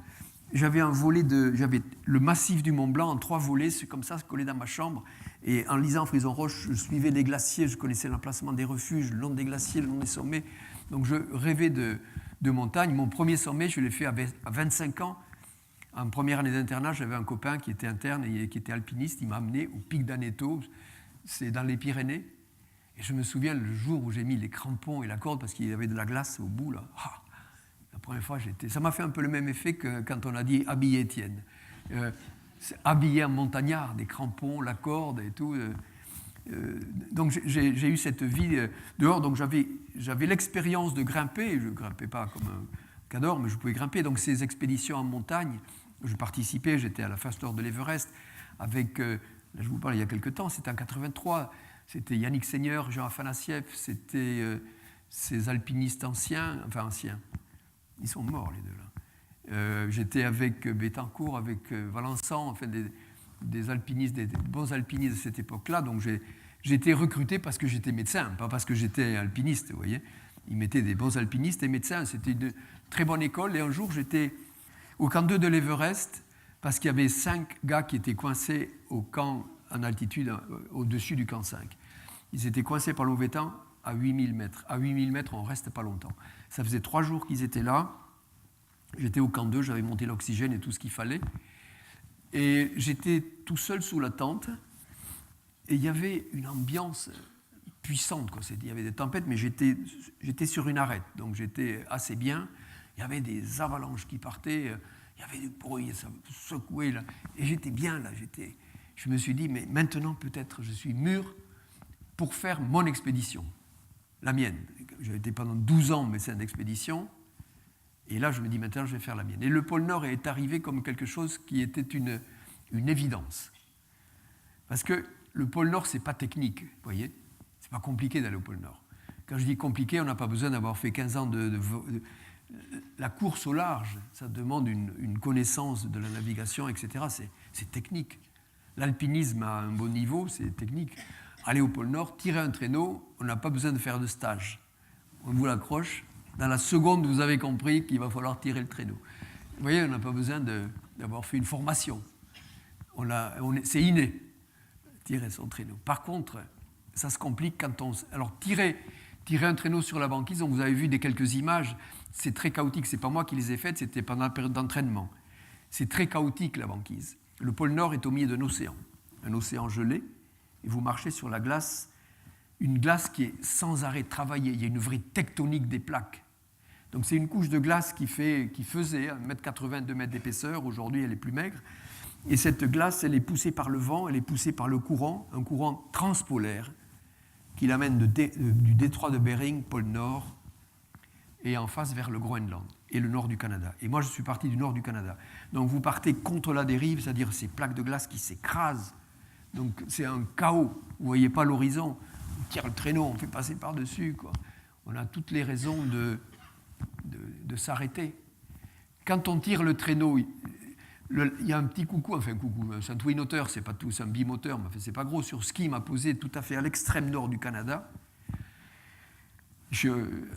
H: j'avais le massif du Mont Blanc en 3 volets, c'est comme ça, collé dans ma chambre, et en lisant Frison Roche, je suivais les glaciers, je connaissais l'emplacement des refuges, le long des glaciers, le long des sommets, donc je rêvais de de montagne. Mon premier sommet, je l'ai fait à 25 ans. En première année d'internat, j'avais un copain qui était interne et qui était alpiniste. Il m'a amené au pic d'Aneto, c'est dans les Pyrénées. Et je me souviens le jour où j'ai mis les crampons et la corde parce qu'il y avait de la glace au bout. Là. Ah, la première fois, ça m'a fait un peu le même effet que quand on a dit habiller Étienne. Habillé en montagnard, des crampons, la corde et tout. Donc j'ai eu cette vie dehors. Donc j'avais l'expérience de grimper. Je ne grimpais pas comme un cador, mais je pouvais grimper. Donc ces expéditions en montagne, je participais. J'étais à la phase nord de l'Everest avec, là je vous parle il y a quelques temps, c'était en 83. C'était Yannick Seigneur, Jean Afanassieff, c'était ces alpinistes anciens. Ils sont morts les deux là. J'étais avec Bettencourt, avec Valençon, enfin des alpinistes, des bons alpinistes de cette époque-là. Donc j'ai été recruté parce que j'étais médecin, pas parce que j'étais alpiniste, vous voyez. Ils mettaient des bons alpinistes et médecins. C'était une très bonne école. Et un jour, j'étais au camp 2 de l'Everest parce qu'il y avait 5 gars qui étaient coincés au camp en altitude, au-dessus du camp 5. Ils étaient coincés par le mauvais temps à 8000 mètres. À 8000 mètres, on ne reste pas longtemps. Ça faisait 3 jours qu'ils étaient là. J'étais au camp 2, j'avais monté l'oxygène et tout ce qu'il fallait. Et j'étais tout seul sous la tente. Et il y avait une ambiance puissante. Quoi. Il y avait des tempêtes, mais j'étais sur une arête. Donc j'étais assez bien. Il y avait des avalanches qui partaient. Il y avait du bruit, ça secouait. Là. Et j'étais bien là. Je me suis dit, mais maintenant peut-être je suis mûr pour faire mon expédition. La mienne. J'ai été pendant 12 ans médecin d'expédition. Et là, je me dis, maintenant, je vais faire la mienne. Et le pôle Nord est arrivé comme quelque chose qui était une évidence. Parce que le pôle Nord, ce n'est pas technique, vous voyez. Ce n'est pas compliqué d'aller au pôle Nord. Quand je dis compliqué, on n'a pas besoin d'avoir fait 15 ans la course au large, ça demande une connaissance de la navigation, etc. C'est technique. L'alpinisme à un bon niveau, c'est technique. Aller au pôle Nord, tirer un traîneau, on n'a pas besoin de faire de stage. On vous l'accroche. Dans la seconde, vous avez compris qu'il va falloir tirer le traîneau. Vous voyez, on n'a pas besoin d'avoir fait une formation. C'est inné, tirer son traîneau. Par contre, ça se complique quand on... Alors, tirer un traîneau sur la banquise, donc vous avez vu quelques images, c'est très chaotique. Ce n'est pas moi qui les ai faites, c'était pendant la période d'entraînement. C'est très chaotique, la banquise. Le pôle Nord est au milieu d'un océan, un océan gelé, et vous marchez sur la glace, une glace qui est sans arrêt travaillée. Il y a une vraie tectonique des plaques. Donc c'est une couche de glace qui faisait 1,80 m, 2 mètres d'épaisseur. Aujourd'hui, elle est plus maigre. Et cette glace, elle est poussée par le vent, elle est poussée par le courant, un courant transpolaire qui l'amène du détroit de Bering, pôle Nord, et en face vers le Groenland et le nord du Canada. Et moi, je suis parti du nord du Canada. Donc vous partez contre la dérive, c'est-à-dire ces plaques de glace qui s'écrasent. Donc c'est un chaos. Vous ne voyez pas l'horizon. On tire le traîneau, on fait passer par-dessus, quoi. On a toutes les raisons de s'arrêter. Quand on tire le traîneau, il y a un petit coucou, c'est un twin otter, c'est pas tout, c'est un bimoteur, mais c'est pas gros, sur ce qui m'a posé tout à fait à l'extrême nord du Canada.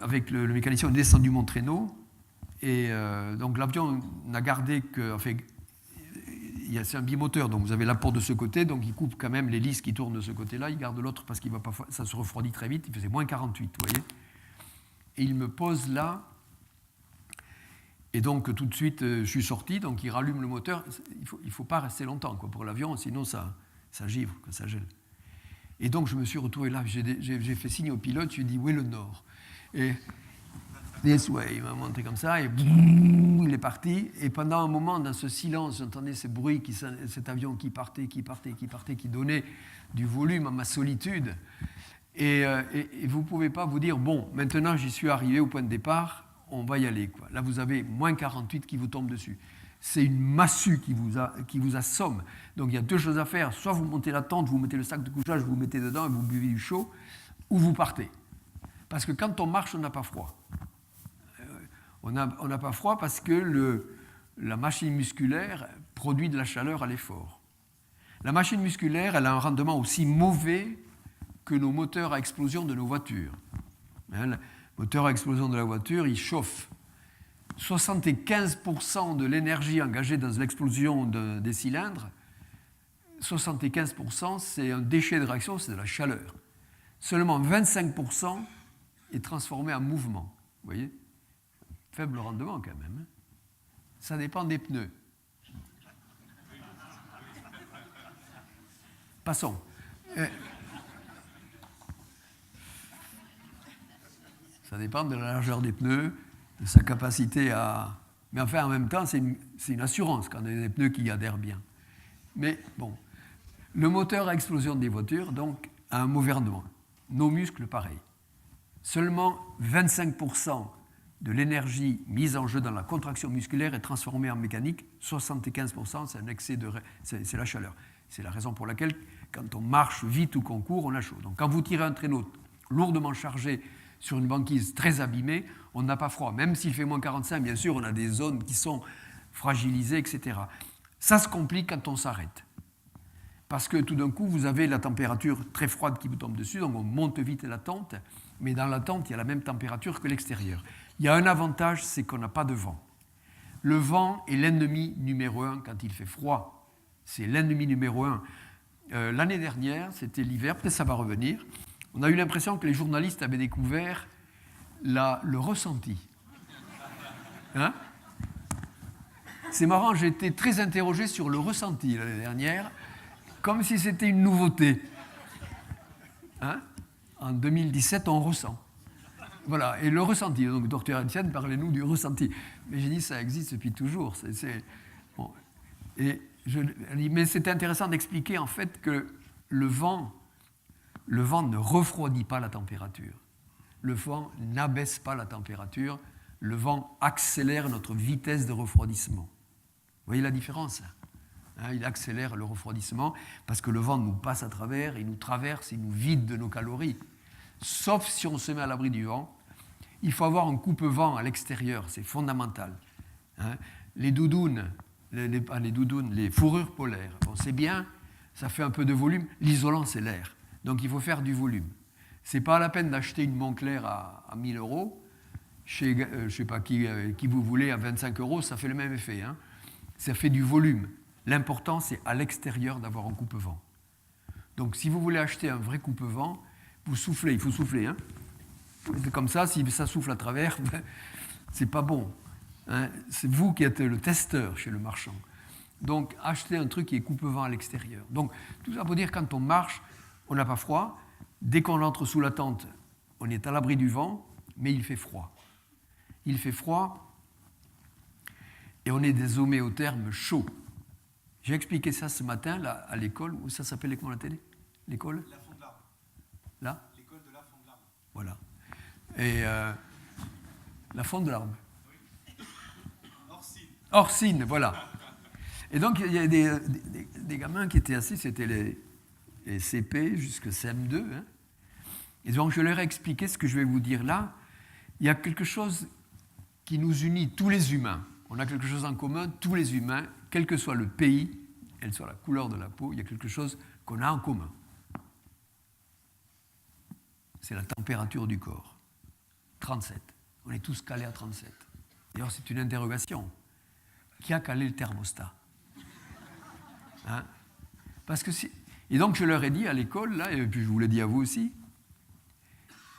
H: Avec le mécanicien, on est descendu mon traîneau, et donc l'avion n'a gardé que... c'est un bimoteur, donc vous avez l'apport de ce côté, donc il coupe quand même l'hélice qui tourne de ce côté-là, il garde l'autre parce qu'il va pas, ça se refroidit très vite, il faisait moins 48, vous voyez. Et il me pose là, et donc tout de suite je suis sorti, donc il rallume le moteur, il faut pas rester longtemps quoi, pour l'avion, sinon ça givre, ça gèle. Et donc je me suis retrouvé là, j'ai fait signe au pilote, je lui ai dit où est le nord ? Et this way, il m'a montré comme ça, et boum, il est parti, et pendant un moment, dans ce silence, j'entendais ce bruit, cet avion qui partait, qui donnait du volume à ma solitude. Et vous ne pouvez pas vous dire, bon, maintenant j'y suis arrivé au point de départ, on va y aller, quoi. Là, vous avez moins 48 qui vous tombe dessus. C'est une massue qui vous assomme. Donc il y a deux choses à faire. Soit vous montez la tente, vous mettez le sac de couchage, vous mettez dedans et vous buvez du chaud, ou vous partez. Parce que quand on marche, on n'a pas froid. On n'a pas froid parce que la machine musculaire produit de la chaleur à l'effort. La machine musculaire, elle a un rendement aussi mauvais que nos moteurs à explosion de nos voitures. Le moteur à explosion de la voiture, il chauffe. 75% de l'énergie engagée dans l'explosion des cylindres, 75%, c'est un déchet de réaction, c'est de la chaleur. Seulement 25% est transformé en mouvement. Vous voyez ? faible rendement quand même. Ça dépend des pneus. Passons. Ça dépend de la largeur des pneus, de sa capacité à... Mais enfin, en même temps, c'est une assurance quand on a des pneus qui adhèrent bien. Mais bon, le moteur à explosion des voitures, donc, a un mauvais rendement. Nos muscles, pareil. Seulement 25% de l'énergie mise en jeu dans la contraction musculaire est transformée en mécanique. 75%, c'est un excès c'est la chaleur. C'est la raison pour laquelle, quand on marche vite ou qu'on court, on a chaud. Donc, quand vous tirez un traîneau lourdement chargé sur une banquise très abîmée, on n'a pas froid. Même s'il fait moins 45, bien sûr, on a des zones qui sont fragilisées, etc. Ça se complique quand on s'arrête. Parce que tout d'un coup, vous avez la température très froide qui vous tombe dessus, donc on monte vite la tente, mais dans la tente, il y a la même température que l'extérieur. Il y a un avantage, c'est qu'on n'a pas de vent. Le vent est l'ennemi numéro 1 quand il fait froid. C'est l'ennemi numéro 1. L'année dernière, c'était l'hiver, peut-être ça va revenir, on a eu l'impression que les journalistes avaient découvert le ressenti. Hein? C'est marrant, j'ai été très interrogé sur le ressenti l'année dernière, comme si c'était une nouveauté. Hein? En 2017, on ressent. Voilà, et le ressenti. Donc, docteur Etienne, parlez-nous du ressenti. Mais j'ai dit, ça existe depuis toujours. Bon. Mais c'était intéressant d'expliquer en fait que le vent ne refroidit pas la température. Le vent n'abaisse pas la température. Le vent accélère notre vitesse de refroidissement. Vous voyez la différence? Il accélère le refroidissement parce que le vent nous passe à travers, il nous traverse, il nous vide de nos calories. Sauf si on se met à l'abri du vent. Il faut avoir un coupe-vent à l'extérieur, c'est fondamental. Les doudounes, les fourrures polaires, bon, c'est bien, ça fait un peu de volume. L'isolant, c'est l'air. Donc il faut faire du volume. Ce n'est pas la peine d'acheter une Moncler à 1 000 € chez je ne sais pas qui vous voulez à 25 €, ça fait le même effet. Hein. Ça fait du volume. L'important, c'est à l'extérieur d'avoir un coupe-vent. Donc si vous voulez acheter un vrai coupe-vent, vous soufflez, il faut souffler. Hein. C'est comme ça, si ça souffle à travers, c'est pas bon. Hein. C'est vous qui êtes le testeur chez le marchand. Donc achetez un truc qui est coupe-vent à l'extérieur. Donc tout ça pour dire, quand on marche, on n'a pas froid. Dès qu'on entre sous la tente, on est à l'abri du vent, mais il fait froid. Il fait froid et on est des homéothermes chauds. J'ai expliqué ça ce matin là, à l'école. Où ça s'appelle comment la télé? L'école?
I: La Fond de l'Arbre.
H: Là?
I: L'école de la Fond de l'Arbre.
H: Voilà. Et la Fond de l'Arbre.
I: Oui. Orsine.
H: Orsine, voilà. Et donc il y a des gamins qui étaient assis, c'était les CP jusqu'à CM2. Hein. Et donc je leur ai expliqué ce que je vais vous dire là. Il y a quelque chose qui nous unit, tous les humains. On a quelque chose en commun, tous les humains, quel que soit le pays, quelle soit la couleur de la peau, il y a quelque chose qu'on a en commun. C'est la température du corps. 37. On est tous calés à 37. D'ailleurs, c'est une interrogation. Qui a calé le thermostat? Hein? Parce que et donc, je leur ai dit à l'école, là, et puis je vous l'ai dit à vous aussi,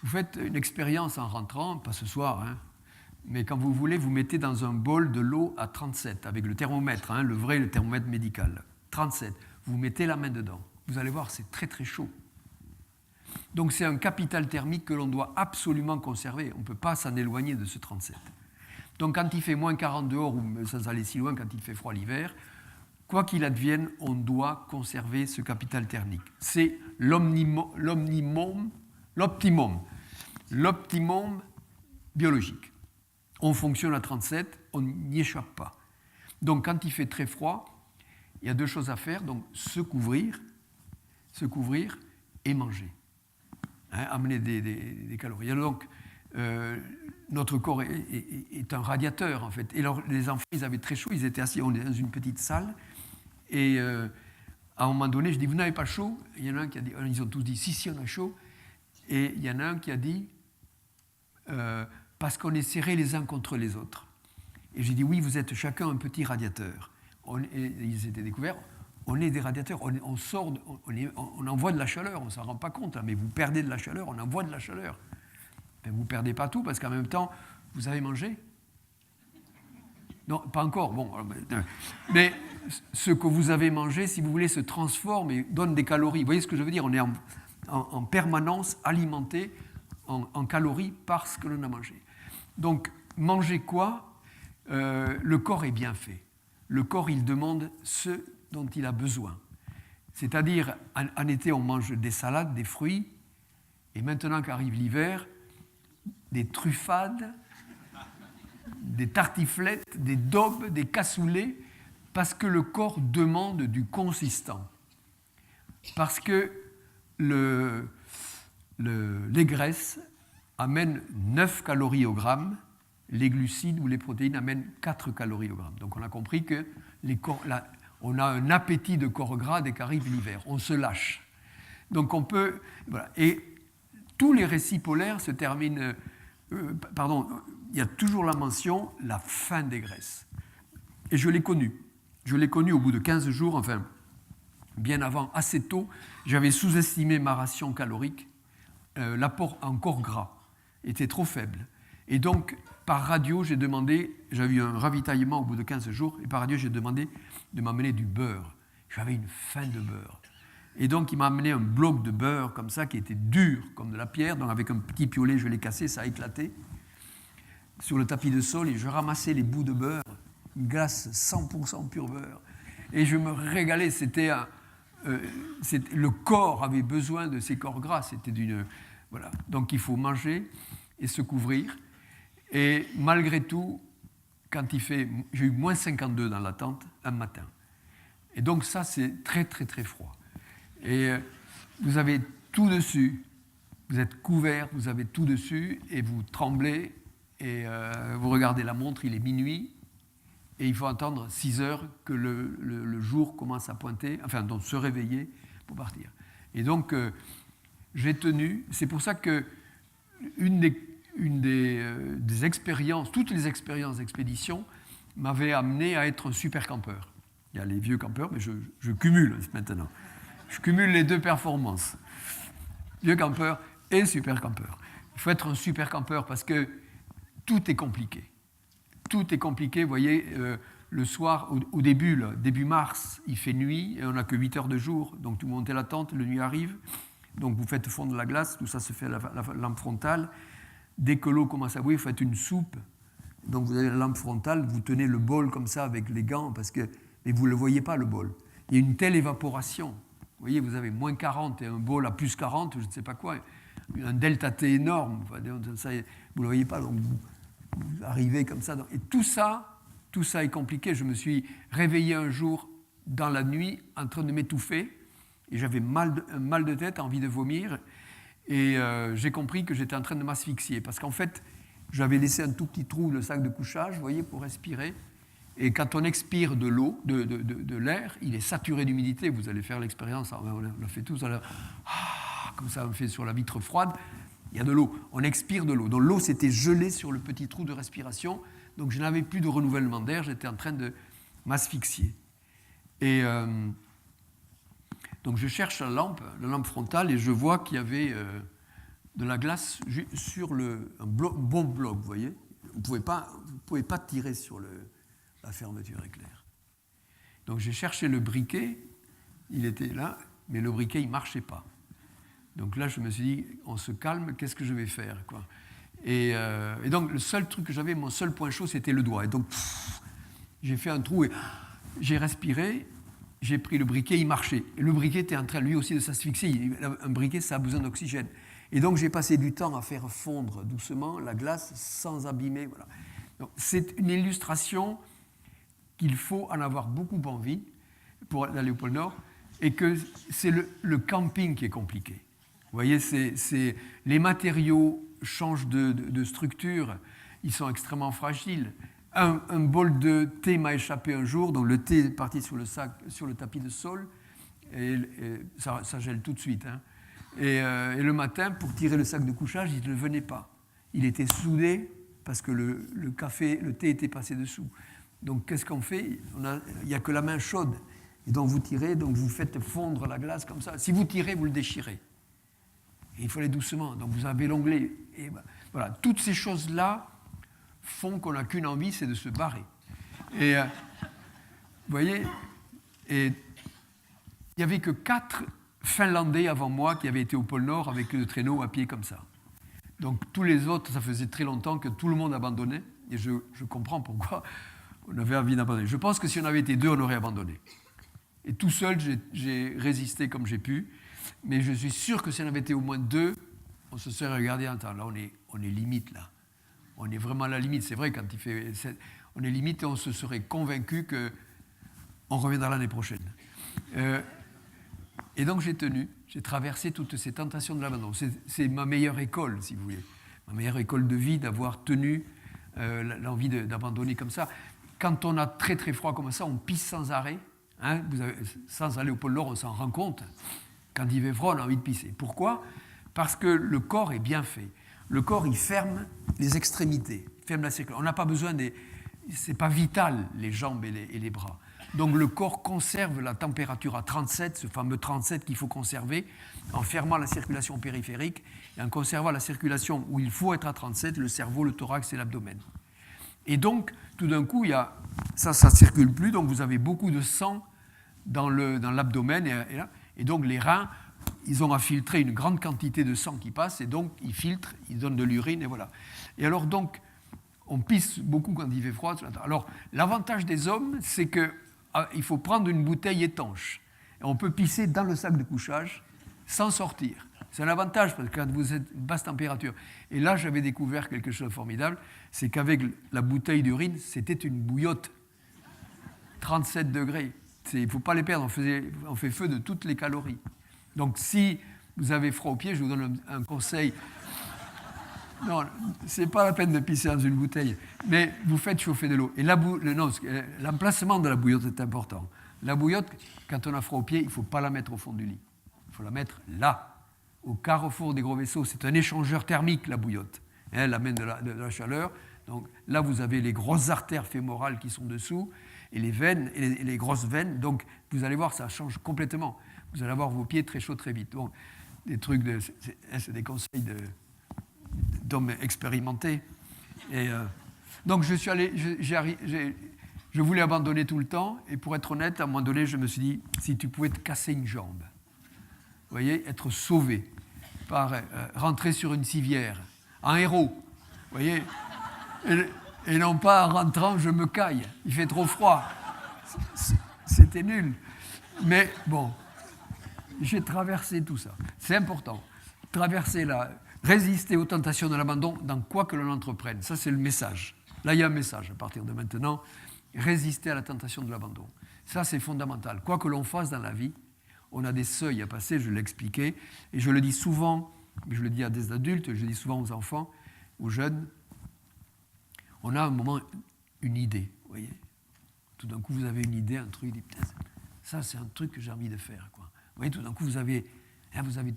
H: vous faites une expérience en rentrant, pas ce soir, hein, mais quand vous voulez, vous mettez dans un bol de l'eau à 37, avec le thermomètre, hein, le thermomètre médical. 37. Vous mettez la main dedans. Vous allez voir, c'est très très chaud. Donc c'est un capital thermique que l'on doit absolument conserver. On ne peut pas s'en éloigner de ce 37. Donc quand il fait moins 40 dehors, ou sans aller si loin, quand il fait froid l'hiver, quoi qu'il advienne, on doit conserver ce capital thermique. C'est l'optimum biologique. On fonctionne à 37, on n'y échappe pas. Donc quand il fait très froid, il y a deux choses à faire, donc se couvrir et manger. Hein, amener des calories. Et donc, notre corps est un radiateur, en fait. Et alors, les enfants, ils avaient très chaud, ils étaient assis, on est dans une petite salle, et à un moment donné, je dis, vous n'avez pas chaud? Il y en a un qui a dit, ils ont tous dit, si, on a chaud. Et il y en a un qui a dit, parce qu'on est serrés les uns contre les autres. Et j'ai dit, oui, vous êtes chacun un petit radiateur. Et ils étaient découverts, on est des radiateurs, on envoie de la chaleur, on ne s'en rend pas compte, hein, mais vous perdez de la chaleur, on envoie de la chaleur. Mais vous ne perdez pas tout, parce qu'en même temps, vous avez mangé, Non, pas encore. Bon, mais ce que vous avez mangé, si vous voulez, se transforme et donne des calories. Vous voyez ce que je veux dire? On est en permanence alimenté en calories par ce que l'on a mangé. Donc, manger quoi? Le corps est bien fait. Le corps, il demande ce dont il a besoin. C'est-à-dire, en été, on mange des salades, des fruits, et maintenant qu'arrive l'hiver, des truffades, des tartiflettes, des daubes, des cassoulets, parce que le corps demande du consistant. Parce que les graisses amènent 9 calories au gramme, les glucides ou les protéines amènent 4 calories au gramme. Donc on a compris que on a un appétit de corps gras dès qu'arrive l'hiver. On se lâche. Donc on peut... Voilà. Et tous les récits polaires se terminent... il y a toujours la mention, la fin des graisses. Et je l'ai connu. Je l'ai connu au bout de 15 jours, enfin, bien avant, assez tôt. J'avais sous-estimé ma ration calorique. L'apport en corps gras était trop faible. Et donc, par radio, j'ai demandé, j'avais eu un ravitaillement au bout de 15 jours, et par radio, j'ai demandé de m'amener du beurre. J'avais une faim de beurre. Et donc, il m'a amené un bloc de beurre comme ça, qui était dur comme de la pierre. Donc, avec un petit piolet, je l'ai cassé, ça a éclaté sur le tapis de sol, et je ramassais les bouts de beurre, une glace 100% pur beurre. Et je me régalais, le corps avait besoin de ces corps gras, c'était voilà. Donc il faut manger et se couvrir. Et malgré tout, j'ai eu moins 52 dans la tente un matin. Et donc ça, c'est très très très froid. Et vous avez tout dessus, vous êtes couvert, vous avez tout dessus, et vous tremblez, et vous regardez la montre, il est minuit, et il faut attendre 6 heures que le jour commence à pointer, enfin, donc se réveiller pour partir. Et donc, j'ai tenu. C'est pour ça que une des expériences, toutes les expériences d'expédition, m'avaient amené à être un super campeur. Il y a les vieux campeurs, mais je cumule maintenant. Je cumule les deux performances. Vieux campeur et super campeur. Il faut être un super campeur parce que tout est compliqué. Tout est compliqué, vous voyez, le soir, au début mars, il fait nuit, et on n'a que 8 heures de jour, donc vous montez la tente, la nuit arrive, donc vous faites fondre la glace, tout ça se fait à la lampe frontale. Dès que l'eau commence à bouillir, vous faites une soupe, donc vous avez la lampe frontale, vous tenez le bol comme ça avec les gants, mais vous ne le voyez pas, le bol. Il y a une telle évaporation. Vous voyez, vous avez moins 40 et un bol à plus 40, je ne sais pas quoi, un delta T énorme, vous ne le voyez pas, donc vous arrivez comme ça. Et tout ça est compliqué. Je me suis réveillé un jour dans la nuit en train de m'étouffer et j'avais un mal de tête, envie de vomir, et j'ai compris que j'étais en train de m'asphyxier parce qu'en fait, j'avais laissé un tout petit trou, le sac de couchage, vous voyez, pour respirer. Et quand on expire de l'eau, de l'air, il est saturé d'humidité. Vous allez faire l'expérience, on l'a fait tous, comme ça on fait sur la vitre froide. Il y a de l'eau, on expire de l'eau. Donc l'eau s'était gelée sur le petit trou de respiration, donc je n'avais plus de renouvellement d'air, j'étais en train de m'asphyxier. Et donc je cherche la lampe frontale, et je vois qu'il y avait de la glace sur un bon bloc, vous voyez. Vous ne pouvez pas tirer sur la fermeture éclair. Donc j'ai cherché le briquet, il était là, mais le briquet, il ne marchait pas. Donc là, je me suis dit, on se calme, qu'est-ce que je vais faire, quoi. Et donc, le seul truc que j'avais, mon seul point chaud, c'était le doigt. Et donc, j'ai fait un trou et j'ai respiré, j'ai pris le briquet, il marchait. Et le briquet était en train, lui aussi, de s'asphyxier. Un briquet, ça a besoin d'oxygène. Et donc, j'ai passé du temps à faire fondre doucement la glace sans abîmer. Voilà. Donc, c'est une illustration qu'il faut en avoir beaucoup envie pour aller au pôle Nord, et que c'est le camping qui est compliqué. Vous voyez, les matériaux changent de structure, ils sont extrêmement fragiles. Un bol de thé m'a échappé un jour, donc le thé est parti sur le tapis de sol, et ça gèle tout de suite. Hein. Et le matin, pour tirer le sac de couchage, il ne venait pas. Il était soudé parce que le thé était passé dessous. Donc qu'est-ce qu'on fait? Il n'y a que la main chaude. Et donc vous tirez, donc vous faites fondre la glace comme ça. Si vous tirez, vous le déchirez. Et il faut aller doucement. Donc vous avez l'onglet. Et voilà, toutes ces choses-là font qu'on n'a qu'une envie, c'est de se barrer. Et vous voyez, et il n'y avait que 4 Finlandais avant moi qui avaient été au pôle Nord avec le traîneau à pied comme ça. Donc tous les autres, ça faisait très longtemps que tout le monde abandonnait, et je comprends pourquoi on avait envie d'abandonner. Je pense que si on avait été 2, on aurait abandonné. Et tout seul, j'ai résisté comme j'ai pu, mais je suis sûr que si on avait été au moins 2, on se serait regardé en temps. Là, on est limite, là. On est vraiment à la limite. C'est vrai, quand il fait... On est limite et on se serait convaincu qu'on reviendra l'année prochaine. Et donc j'ai tenu, j'ai traversé toutes ces tentations de l'abandon. C'est ma meilleure école, si vous voulez. Ma meilleure école de vie, d'avoir tenu l'envie d'abandonner comme ça. Quand on a très très froid comme ça, on pisse sans arrêt. Hein, sans aller au pôle Nord, on s'en rend compte. Quand il fait froid, on a envie de pisser. Pourquoi ? Parce que le corps est bien fait. Le corps, il ferme les extrémités, il ferme la circulation. On n'a pas besoin des... C'est pas vital, les jambes et les bras. Donc le corps conserve la température à 37, ce fameux 37 qu'il faut conserver, en fermant la circulation périphérique et en conservant la circulation où il faut être à 37, le cerveau, le thorax et l'abdomen. Et donc, tout d'un coup, ça ne circule plus, donc vous avez beaucoup de sang dans l'abdomen. Et donc les reins, ils ont à filtrer une grande quantité de sang qui passe, et donc ils filtrent, ils donnent de l'urine, et voilà. Et alors donc, on pisse beaucoup quand il fait froid. Alors, l'avantage des hommes, c'est qu'il faut prendre une bouteille étanche. Et on peut pisser dans le sac de couchage sans sortir. C'est un avantage, parce que quand vous êtes basse température. Et là, j'avais découvert quelque chose de formidable, c'est qu'avec la bouteille d'urine, c'était une bouillotte. 37 degrés. Il ne faut pas les perdre, on fait feu de toutes les calories. Donc, si vous avez froid aux pieds, je vous donne un conseil. Non, ce n'est pas la peine de pisser dans une bouteille, mais vous faites chauffer de l'eau. Et l'emplacement de la bouillotte est important. La bouillotte, quand on a froid aux pieds, il ne faut pas la mettre au fond du lit. Il faut la mettre là, au carrefour des gros vaisseaux. C'est un échangeur thermique, la bouillotte. Elle amène de la chaleur. Donc là, vous avez les grosses artères fémorales qui sont dessous, et les veines, et les grosses veines. Donc, vous allez voir, ça change complètement. Vous allez avoir vos pieds très chauds très vite. Donc, des trucs c'est des conseils d'hommes expérimentés. Et donc, je voulais abandonner tout le temps, et pour être honnête, à un moment donné, je me suis dit, si tu pouvais te casser une jambe, vous voyez, être sauvé, rentrer sur une civière, en héros, vous voyez, et non pas en rentrant, je me caille, il fait trop froid. C'était nul. Mais bon, j'ai traversé tout ça. C'est important. Résister aux tentations de l'abandon dans quoi que l'on entreprenne. Ça, c'est le message. Là, il y a un message à partir de maintenant. Résister à la tentation de l'abandon. Ça, c'est fondamental. Quoi que l'on fasse dans la vie, on a des seuils à passer, je l'ai expliqué. Et je le dis souvent, je le dis à des adultes, je le dis souvent aux enfants, aux jeunes. On a un moment, une idée, vous voyez. Tout d'un coup, vous avez une idée, un truc, putain, ça, c'est un truc que j'ai envie de faire, quoi. Vous voyez, tout d'un coup, vous avez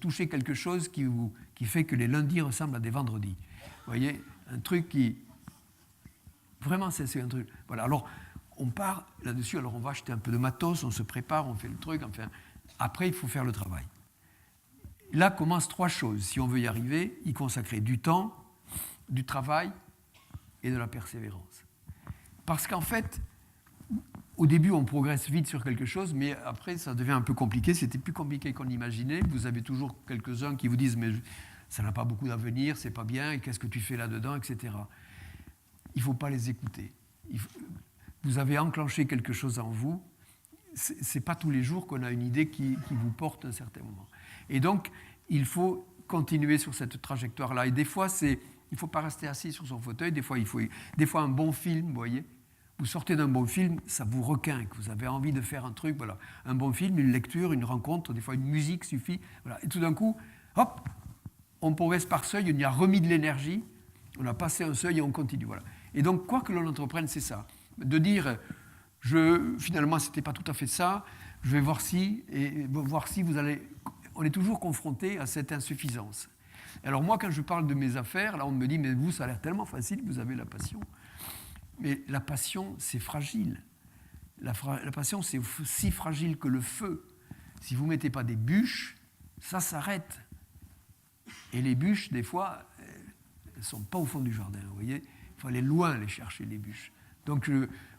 H: touché quelque chose qui fait que les lundis ressemblent à des vendredis. Vous voyez, un truc qui... Vraiment, c'est un truc... Voilà, alors, on part là-dessus, alors on va acheter un peu de matos, on se prépare, on fait le truc, enfin... Après, il faut faire le travail. Là commencent 3 choses. Si on veut y arriver, y consacrer du temps, du travail et de la persévérance. Parce qu'en fait, au début, on progresse vite sur quelque chose, mais après, ça devient un peu compliqué. C'était plus compliqué qu'on imaginait. Vous avez toujours quelques-uns qui vous disent « mais ça n'a pas beaucoup d'avenir, c'est pas bien, et qu'est-ce que tu fais là-dedans, etc. » Il ne faut pas les écouter. Vous avez enclenché quelque chose en vous. Ce n'est pas tous les jours qu'on a une idée qui vous porte à un certain moment. Et donc, il faut continuer sur cette trajectoire-là. Et des fois, il ne faut pas rester assis sur son fauteuil. Des fois, un bon film, vous voyez. Vous sortez d'un bon film, ça vous requinque. Vous avez envie de faire un truc, voilà. Un bon film, une lecture, une rencontre, des fois une musique suffit. Voilà. Et tout d'un coup, hop, on progresse par seuil, on y a remis de l'énergie, on a passé un seuil et on continue. Voilà. Et donc, quoi que l'on entreprenne, c'est ça. De dire... finalement, ce n'était pas tout à fait ça, je vais voir si vous allez... On est toujours confronté à cette insuffisance. Alors moi, quand je parle de mes affaires, là, on me dit, mais vous, ça a l'air tellement facile, vous avez la passion. Mais la passion, c'est fragile. La passion, c'est aussi fragile que le feu. Si vous ne mettez pas des bûches, ça s'arrête. Et les bûches, des fois, elles ne sont pas au fond du jardin, vous voyez. Il faut aller loin les chercher, les bûches. Donc,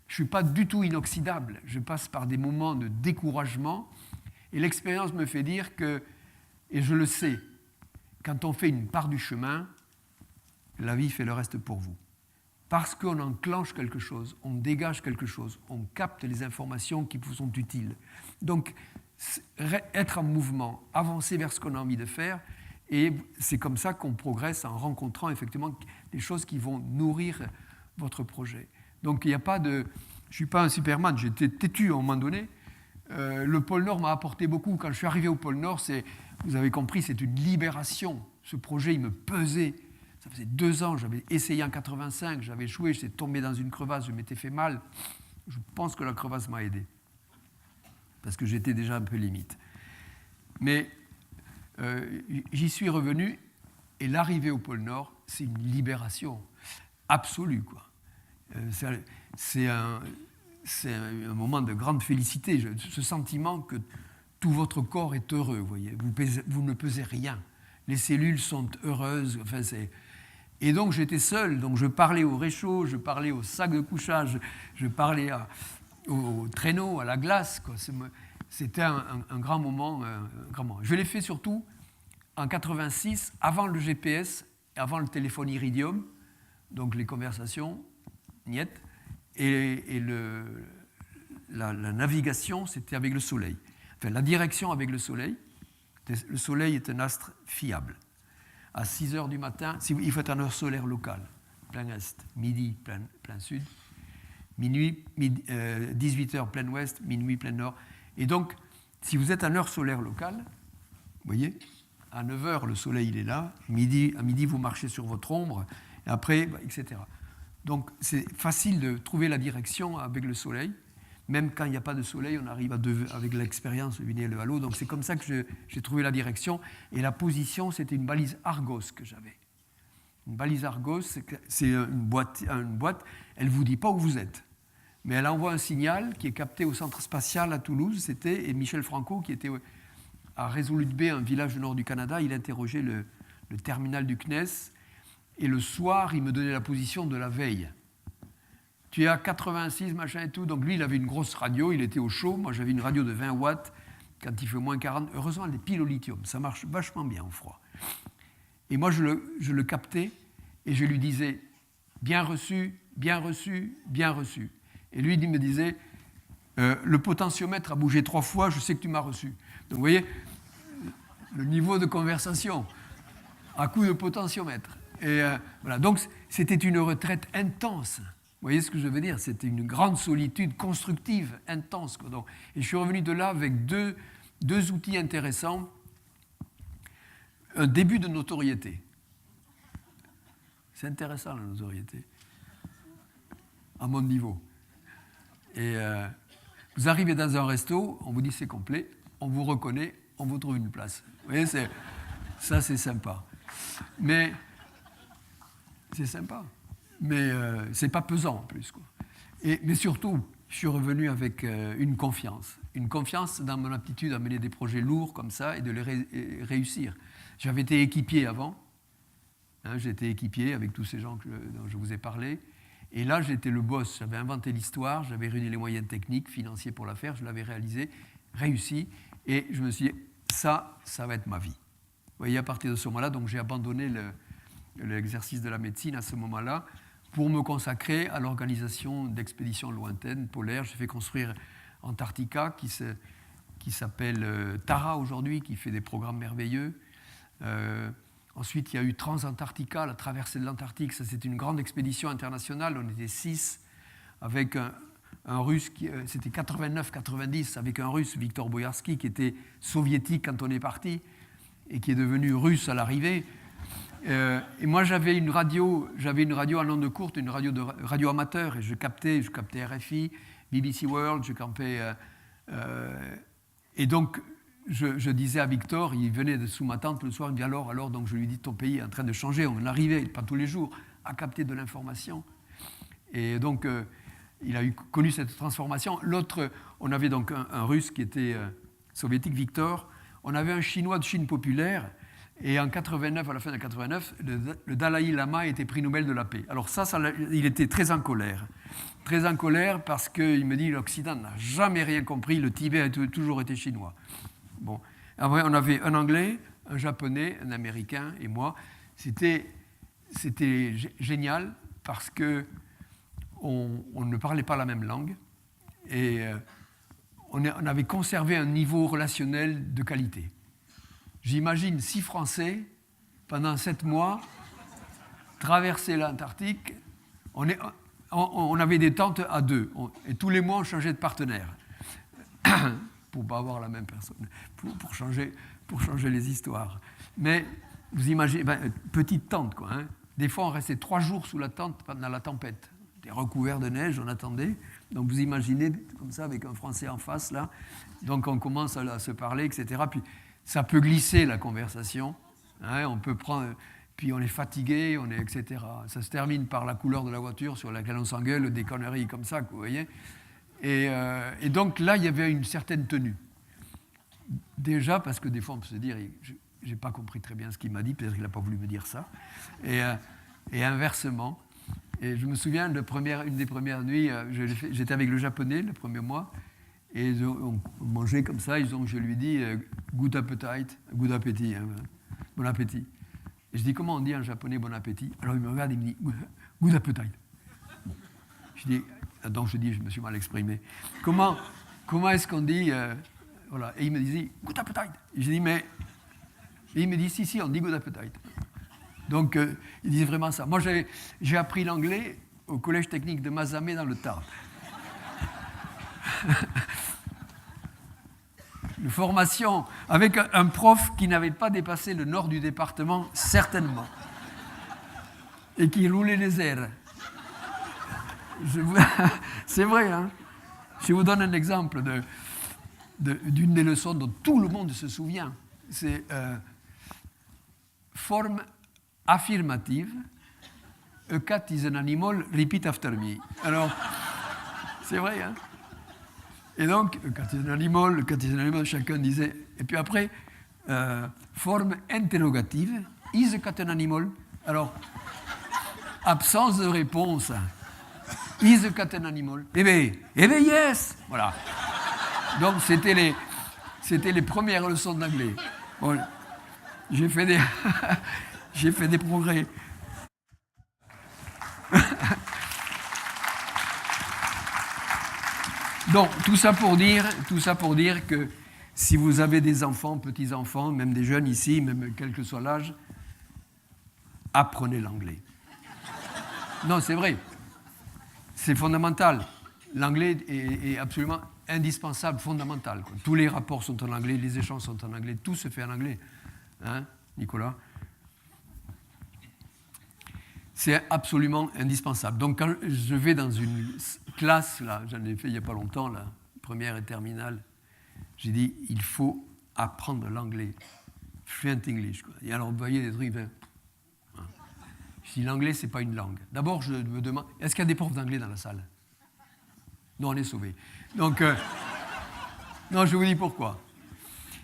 H: Je ne suis pas du tout inoxydable. Je passe par des moments de découragement. Et l'expérience me fait dire que, et je le sais, quand on fait une part du chemin, la vie fait le reste pour vous. Parce qu'on enclenche quelque chose, on dégage quelque chose, on capte les informations qui vous sont utiles. Donc, être en mouvement, avancer vers ce qu'on a envie de faire, et c'est comme ça qu'on progresse en rencontrant effectivement des choses qui vont nourrir votre projet. Donc, il n'y a pas de... Je ne suis pas un Superman, j'étais têtu à un moment donné. Le pôle Nord m'a apporté beaucoup. Quand je suis arrivé au pôle Nord, vous avez compris, c'est une libération. Ce projet, il me pesait. Ça faisait 2 ans, j'avais essayé en 85, j'avais échoué, j'étais tombé dans une crevasse, je m'étais fait mal. Je pense que la crevasse m'a aidé, parce que j'étais déjà un peu limite. Mais j'y suis revenu, et l'arrivée au pôle Nord, c'est une libération absolue, quoi. C'est un moment de grande félicité, ce sentiment que tout votre corps est heureux, vous voyez. Vous ne pesez rien. Les cellules sont heureuses. Enfin, et donc j'étais seul, donc je parlais au réchaud, je parlais au sac de couchage, je parlais au traîneau, à la glace, quoi. C'était un grand moment, Je l'ai fait surtout en 86, avant le GPS, avant le téléphone Iridium, donc les conversations, niet, et la navigation, c'était avec le Soleil. Enfin, la direction avec le Soleil. Le Soleil est un astre fiable. À 6 heures du matin, il faut être en heure solaire locale, plein Est, midi, plein Sud, minuit, 18 heures, plein Ouest, minuit, plein Nord. Et donc, si vous êtes en heure solaire locale, vous voyez, à 9 heures, le Soleil il est là, à midi, vous marchez sur votre ombre, et après, etc. Donc, c'est facile de trouver la direction avec le Soleil. Même quand il n'y a pas de soleil, on arrive avec l'expérience de deviner le halo. Donc c'est comme ça que j'ai trouvé la direction. Et la position, c'était une balise Argos que j'avais. Une balise Argos, c'est une boîte, elle ne vous dit pas où vous êtes. Mais elle envoie un signal qui est capté au centre spatial à Toulouse. Et Michel Franco, qui était à Resolute Bay, un village du nord du Canada, il interrogeait le terminal du CNES. Et le soir, il me donnait la position de la veille. Tu es à 86, machin et tout. Donc lui, il avait une grosse radio, il était au chaud. Moi, j'avais une radio de 20 watts quand il fait moins 40. Heureusement, elle est pile au lithium. Ça marche vachement bien au froid. Et moi, je le captais et je lui disais « bien reçu, bien reçu, bien reçu ». Et lui, il me disait « le potentiomètre a bougé 3 fois, je sais que tu m'as reçu ». Donc vous voyez, le niveau de conversation à coup de potentiomètre. Et voilà. Donc c'était une retraite intense. Vous voyez ce que je veux dire? C'était une grande solitude constructive, intense. Donc, et je suis revenu de là avec deux outils intéressants. Un début de notoriété. C'est intéressant, la notoriété. À mon niveau. Et vous arrivez dans un resto, on vous dit c'est complet, on vous reconnaît, on vous trouve une place. Vous voyez, ça c'est sympa. Mais c'est sympa. Mais c'est pas pesant en plus, quoi. Mais surtout, je suis revenu avec une confiance dans mon aptitude à mener des projets lourds comme ça et de les réussir. J'avais été équipier avant, j'étais équipier avec tous ces gens dont je vous ai parlé, et là j'étais le boss, j'avais inventé l'histoire, j'avais réuni les moyens techniques, financiers pour la faire, je l'avais réussi, et je me suis dit, ça va être ma vie. Vous voyez, à partir de ce moment-là, donc j'ai abandonné l'exercice de la médecine à ce moment-là, pour me consacrer à l'organisation d'expéditions lointaines, polaires. J'ai fait construire Antarctica, qui s'appelle Tara aujourd'hui, qui fait des programmes merveilleux. Ensuite, il y a eu Transantarctica, la traversée de l'Antarctique. Ça, c'était une grande expédition internationale. On était 6, avec un Russe, c'était 89-90, avec un Russe, Viktor Boyarsky, qui était soviétique quand on est parti, et qui est devenu russe à l'arrivée. Et moi, j'avais une radio en ondes courtes, une radio amateur, et je captais RFI, BBC World, je captais... et donc, je disais à Victor, il venait sous ma tente le soir, il me dit alors, donc je lui dis, ton pays est en train de changer, on arrivait, pas tous les jours, à capter de l'information. Et donc, il a connu cette transformation. L'autre, on avait donc un Russe qui était soviétique, Victor, on avait un Chinois de Chine populaire, Et en 89, à la fin de 89, le Dalai Lama a été prix Nobel de la paix. Alors il était très en colère. Très en colère parce qu'il me dit l'Occident n'a jamais rien compris, le Tibet a toujours été chinois. Bon. Après, on avait un Anglais, un Japonais, un Américain et moi. C'était génial parce qu'on ne parlait pas la même langue et on avait conservé un niveau relationnel de qualité. J'imagine 6 Français, pendant 7 mois, traverser l'Antarctique. On avait des tentes à 2. Et tous les mois, on changeait de partenaire. Pour ne pas avoir la même personne. Pour changer les histoires. Mais vous imaginez, petite tente, quoi. Hein. Des fois, on restait 3 jours sous la tente pendant la tempête. On était recouvert de neige, on attendait. Donc vous imaginez, comme ça, avec un Français en face, là. Donc on commence à se parler, etc. Puis, ça peut glisser la conversation, hein, on peut prendre, puis on est fatigué, etc. Ça se termine par la couleur de la voiture sur laquelle on s'engueule, des conneries comme ça, vous voyez. Et donc là, il y avait une certaine tenue. Déjà, parce que des fois, on peut se dire, je n'ai pas compris très bien ce qu'il m'a dit, peut-être qu'il n'a pas voulu me dire ça. Et inversement. Et je me souviens, une des premières nuits, j'étais avec le Japonais le premier mois, et on mangeait comme ça, je lui dis good appetite, good appétit, hein, bon appétit. Et je dis comment on dit en japonais bon appétit? Alors il me regarde et il me dit good appetite. Donc je dis, je me suis mal exprimé. Comment est-ce qu'on dit voilà. Et il me disait good appetite. Et je dis mais. Et il me dit si, on dit good appetite. Donc il disait vraiment ça. Moi j'ai appris l'anglais au collège technique de Mazamet dans le Tarn. Une formation avec un prof qui n'avait pas dépassé le nord du département, certainement, et qui roulait les airs. C'est vrai, hein? Je vous donne un exemple d'une des leçons dont tout le monde se souvient. C'est forme affirmative. A cat is an animal, repeat after me. Alors, c'est vrai, hein? Et donc, le cat is an animal, chacun disait. Et puis après, forme interrogative, is a cat an animal? Alors, absence de réponse. Is a cat an animal? Eh bien, yes! Voilà. Donc, c'était les premières leçons d'anglais. Bon, j'ai fait des progrès. Donc, tout ça pour dire que si vous avez des enfants, petits-enfants, même des jeunes ici, même quel que soit l'âge, apprenez l'anglais. Non, c'est vrai. C'est fondamental. L'anglais est absolument indispensable, fondamental. Tous les rapports sont en anglais, les échanges sont en anglais, tout se fait en anglais. Hein, Nicolas? C'est absolument indispensable. Donc, quand je vais dans une classe, là, j'en ai fait il n'y a pas longtemps, là, première et terminale, j'ai dit, il faut apprendre l'anglais. Fluent English. Quoi. Et alors, vous voyez des trucs... Je dis, l'anglais, ce n'est pas une langue. D'abord, je me demande, est-ce qu'il y a des profs d'anglais dans la salle? Non, on est sauvés. Donc, non, je vous dis pourquoi.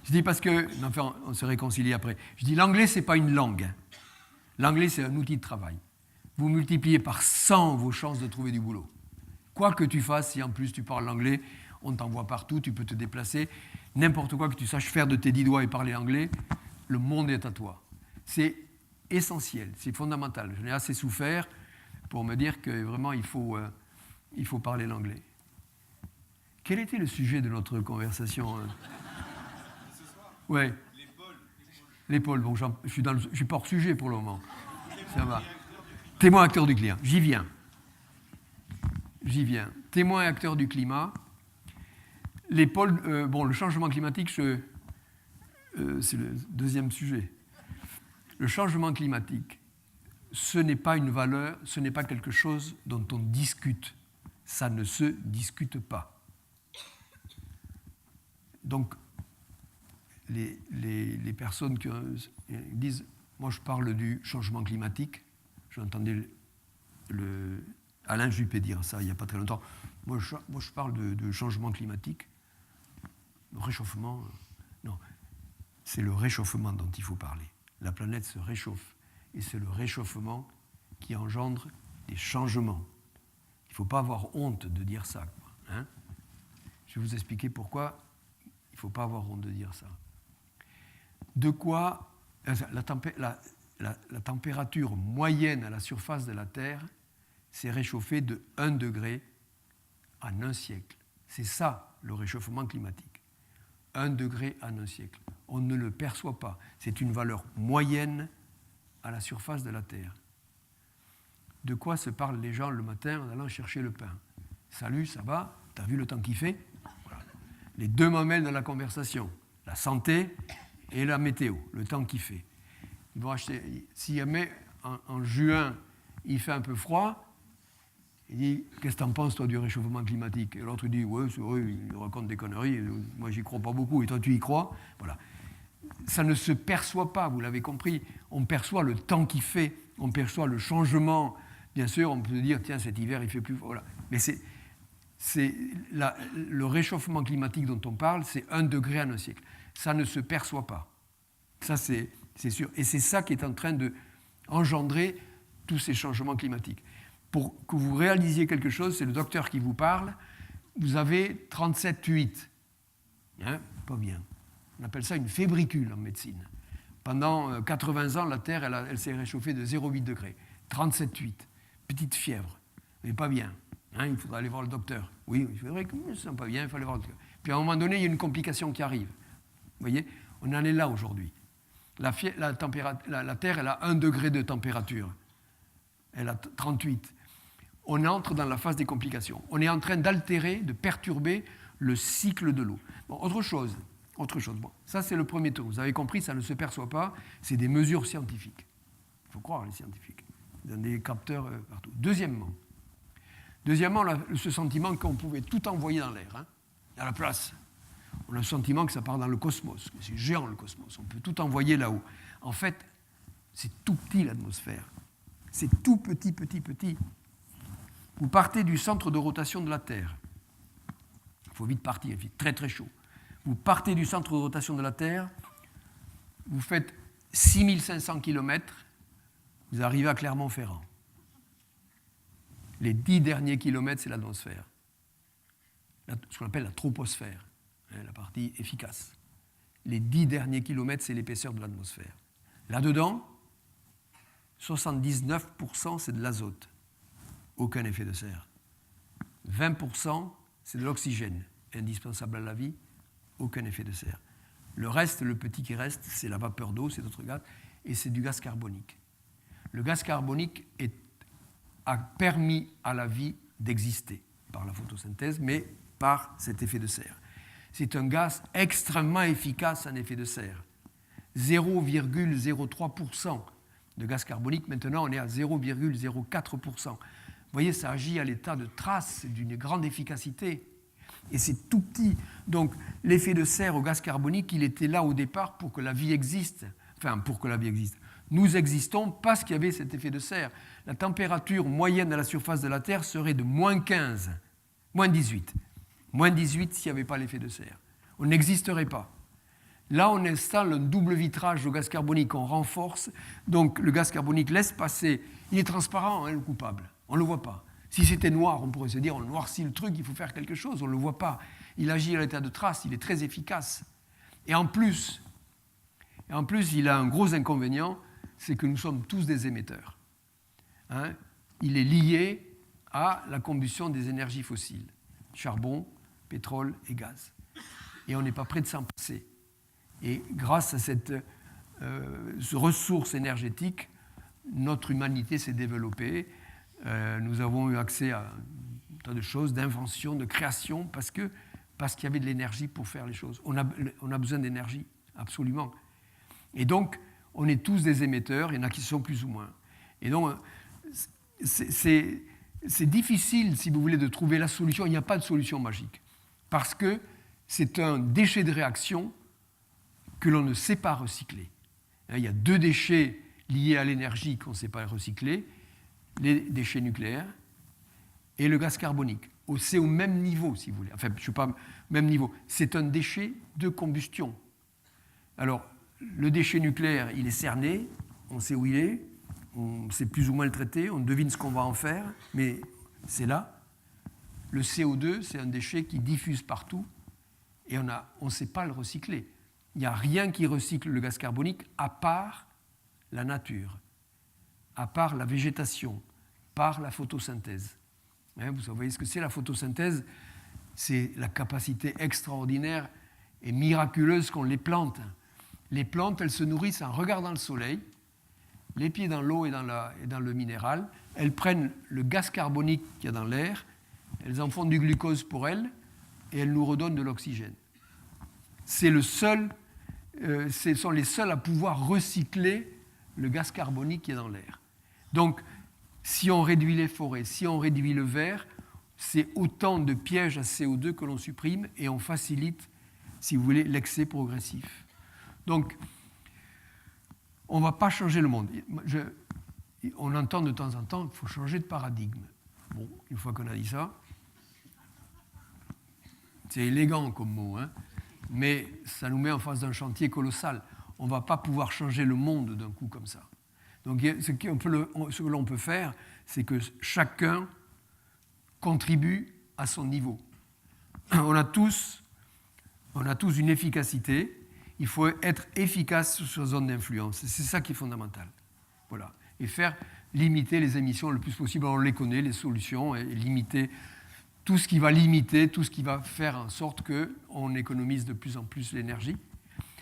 H: Je dis parce que... Enfin, on se réconcilie après. Je dis, l'anglais, ce n'est pas une langue. L'anglais, c'est un outil de travail. Vous multipliez par 100 vos chances de trouver du boulot. Quoi que tu fasses, si en plus tu parles l'anglais, on t'envoie partout, tu peux te déplacer. N'importe quoi que tu saches faire de tes 10 doigts et parler anglais, le monde est à toi. C'est essentiel, c'est fondamental. J'en ai assez souffert pour me dire que vraiment il faut parler l'anglais. Quel était le sujet de notre conversation?
I: Ce soir,
H: ouais.
I: L'épaule.
H: Bon, je suis pas hors sujet pour le moment. Ça va. Témoin acteur du climat. J'y viens. Témoin acteur du climat. L'épaule, le changement climatique, c'est le deuxième sujet. Le changement climatique, ce n'est pas une valeur, ce n'est pas quelque chose dont on discute. Ça ne se discute pas. Donc, les personnes qui disent, moi je parle du changement climatique, j'entendais Alain Juppé dire ça il n'y a pas très longtemps, moi je parle de changement climatique, le réchauffement, non, c'est le réchauffement dont il faut parler. La planète se réchauffe. Et c'est le réchauffement qui engendre des changements. Il ne faut pas avoir honte de dire ça. Hein? Je vais vous expliquer pourquoi il ne faut pas avoir honte de dire ça. De quoi la température moyenne à la surface de la Terre s'est réchauffée de 1 degré en un siècle. C'est ça le réchauffement climatique. 1 degré en un siècle. On ne le perçoit pas. C'est une valeur moyenne à la surface de la Terre. De quoi se parlent les gens le matin en allant chercher le pain? Salut, ça va? T'as vu le temps qu'il fait? Voilà. Les deux mamelles dans la conversation, la santé et la météo, le temps qu'il fait. Ils vont acheter. Si jamais en juin il fait un peu froid, il dit qu'est-ce que t'en penses toi du réchauffement climatique? Et l'autre dit ouais, c'est vrai, il raconte des conneries, moi j'y crois pas beaucoup, et toi tu y crois? Voilà. Ça ne se perçoit pas, vous l'avez compris. On perçoit le temps qu'il fait, on perçoit le changement. Bien sûr, on peut dire tiens cet hiver il fait plus. Voilà. Mais le réchauffement climatique dont on parle, c'est 1 degré en un siècle. Ça ne se perçoit pas. Ça, c'est sûr. Et c'est ça qui est en train d'engendrer tous ces changements climatiques. Pour que vous réalisiez quelque chose, c'est le docteur qui vous parle. Vous avez 37,8. Hein, pas bien. On appelle ça une fébricule en médecine. Pendant 80 ans, la Terre, elle s'est réchauffée de 0,8 degrés. 37,8. Petite fièvre. Mais pas bien. Hein, il faudra aller voir le docteur. Oui, c'est vrai que ça ne sent pas bien, il faut aller voir le docteur. Puis à un moment donné, il y a une complication qui arrive. Vous voyez, on en est là aujourd'hui. La Terre, elle a 1 degré de température. Elle a 38. On entre dans la phase des complications. On est en train d'altérer, de perturber le cycle de l'eau. Bon, autre chose. Bon, ça, c'est le premier tour. Vous avez compris, ça ne se perçoit pas. C'est des mesures scientifiques. Il faut croire les scientifiques. Dans des capteurs partout. Deuxièmement, ce sentiment qu'on pouvait tout envoyer dans l'air, hein, à la place. On a le sentiment que ça part dans le cosmos, que c'est géant le cosmos. On peut tout envoyer là-haut. En fait, c'est tout petit l'atmosphère. C'est tout petit, petit, petit. Vous partez du centre de rotation de la Terre. Il faut vite partir, il fait très très chaud. Vous partez du centre de rotation de la Terre, vous faites 6500 km, vous arrivez à Clermont-Ferrand. Les 10 derniers kilomètres, c'est l'atmosphère. Ce qu'on appelle la troposphère, la partie efficace. Les 10 derniers kilomètres, c'est l'épaisseur de l'atmosphère. Là-dedans, 79%, c'est de l'azote. Aucun effet de serre. 20%, c'est de l'oxygène, indispensable à la vie. Aucun effet de serre. Le reste, le petit qui reste, c'est la vapeur d'eau, c'est d'autres gaz, et c'est du gaz carbonique. Le gaz carbonique a permis à la vie d'exister par la photosynthèse, mais par cet effet de serre. C'est un gaz extrêmement efficace en effet de serre. 0,03% de gaz carbonique, maintenant on est à 0,04%. Vous voyez, ça agit à l'état de trace, d'une grande efficacité. Et c'est tout petit. Donc l'effet de serre au gaz carbonique, il était là au départ pour que la vie existe. Enfin, pour que la vie existe. Nous existons parce qu'il y avait cet effet de serre. La température moyenne à la surface de la Terre serait de moins 15, moins 18. Moins 18 s'il n'y avait pas l'effet de serre. On n'existerait pas. Là, on installe un double vitrage au gaz carbonique, on renforce. Donc le gaz carbonique laisse passer. Il est transparent, hein, le coupable. On ne le voit pas. Si c'était noir, on pourrait se dire on noircit le truc, il faut faire quelque chose. On ne le voit pas. Il agit à l'état de trace, il est très efficace. Et en plus, il a un gros inconvénient, c'est que nous sommes tous des émetteurs. Hein? Il est lié à la combustion des énergies fossiles, charbon, pétrole et gaz. Et on n'est pas prêt de s'en passer. Et grâce à cette ressource énergétique, notre humanité s'est développée. Nous avons eu accès à un tas de choses, d'inventions, de création, parce qu'il y avait de l'énergie pour faire les choses. On a besoin d'énergie, absolument. Et donc, on est tous des émetteurs, il y en a qui sont plus ou moins. Et donc, c'est difficile, si vous voulez, de trouver la solution. Il n'y a pas de solution magique. Parce que c'est un déchet de réaction que l'on ne sait pas recycler. Il y a 2 déchets liés à l'énergie qu'on ne sait pas recycler, les déchets nucléaires et le gaz carbonique. C'est au même niveau, si vous voulez. Enfin, je ne sais pas, même niveau. C'est un déchet de combustion. Alors, le déchet nucléaire, il est cerné, on sait où il est, on sait plus ou moins le traiter, on devine ce qu'on va en faire, mais c'est là. Le CO2, c'est un déchet qui diffuse partout et on ne sait pas le recycler. Il n'y a rien qui recycle le gaz carbonique à part la nature, à part la végétation, par la photosynthèse. Vous voyez ce que c'est la photosynthèse? C'est la capacité extraordinaire et miraculeuse qu'ont les plantes. Les plantes, elles se nourrissent en regardant le soleil, les pieds dans l'eau et dans le minéral. Elles prennent le gaz carbonique qu'il y a dans l'air, elles en font du glucose pour elles et elles nous redonnent de l'oxygène. Ce sont les seuls à pouvoir recycler le gaz carbonique qui est dans l'air. Donc, si on réduit les forêts, si on réduit le verre, c'est autant de pièges à CO2 que l'on supprime et on facilite, si vous voulez, l'excès progressif. Donc, on ne va pas changer le monde. On entend de temps en temps qu'il faut changer de paradigme. Bon, une fois qu'on a dit ça, c'est élégant comme mot, hein, mais ça nous met en face d'un chantier colossal. On ne va pas pouvoir changer le monde d'un coup comme ça. Donc ce que l'on peut faire, c'est que chacun contribue à son niveau. On a tous une efficacité. Il faut être efficace sur sa zone d'influence. C'est ça qui est fondamental. Voilà. Et limiter les émissions le plus possible. On les connaît, les solutions, et limiter tout ce qui va limiter, tout ce qui va faire en sorte qu'on économise de plus en plus l'énergie.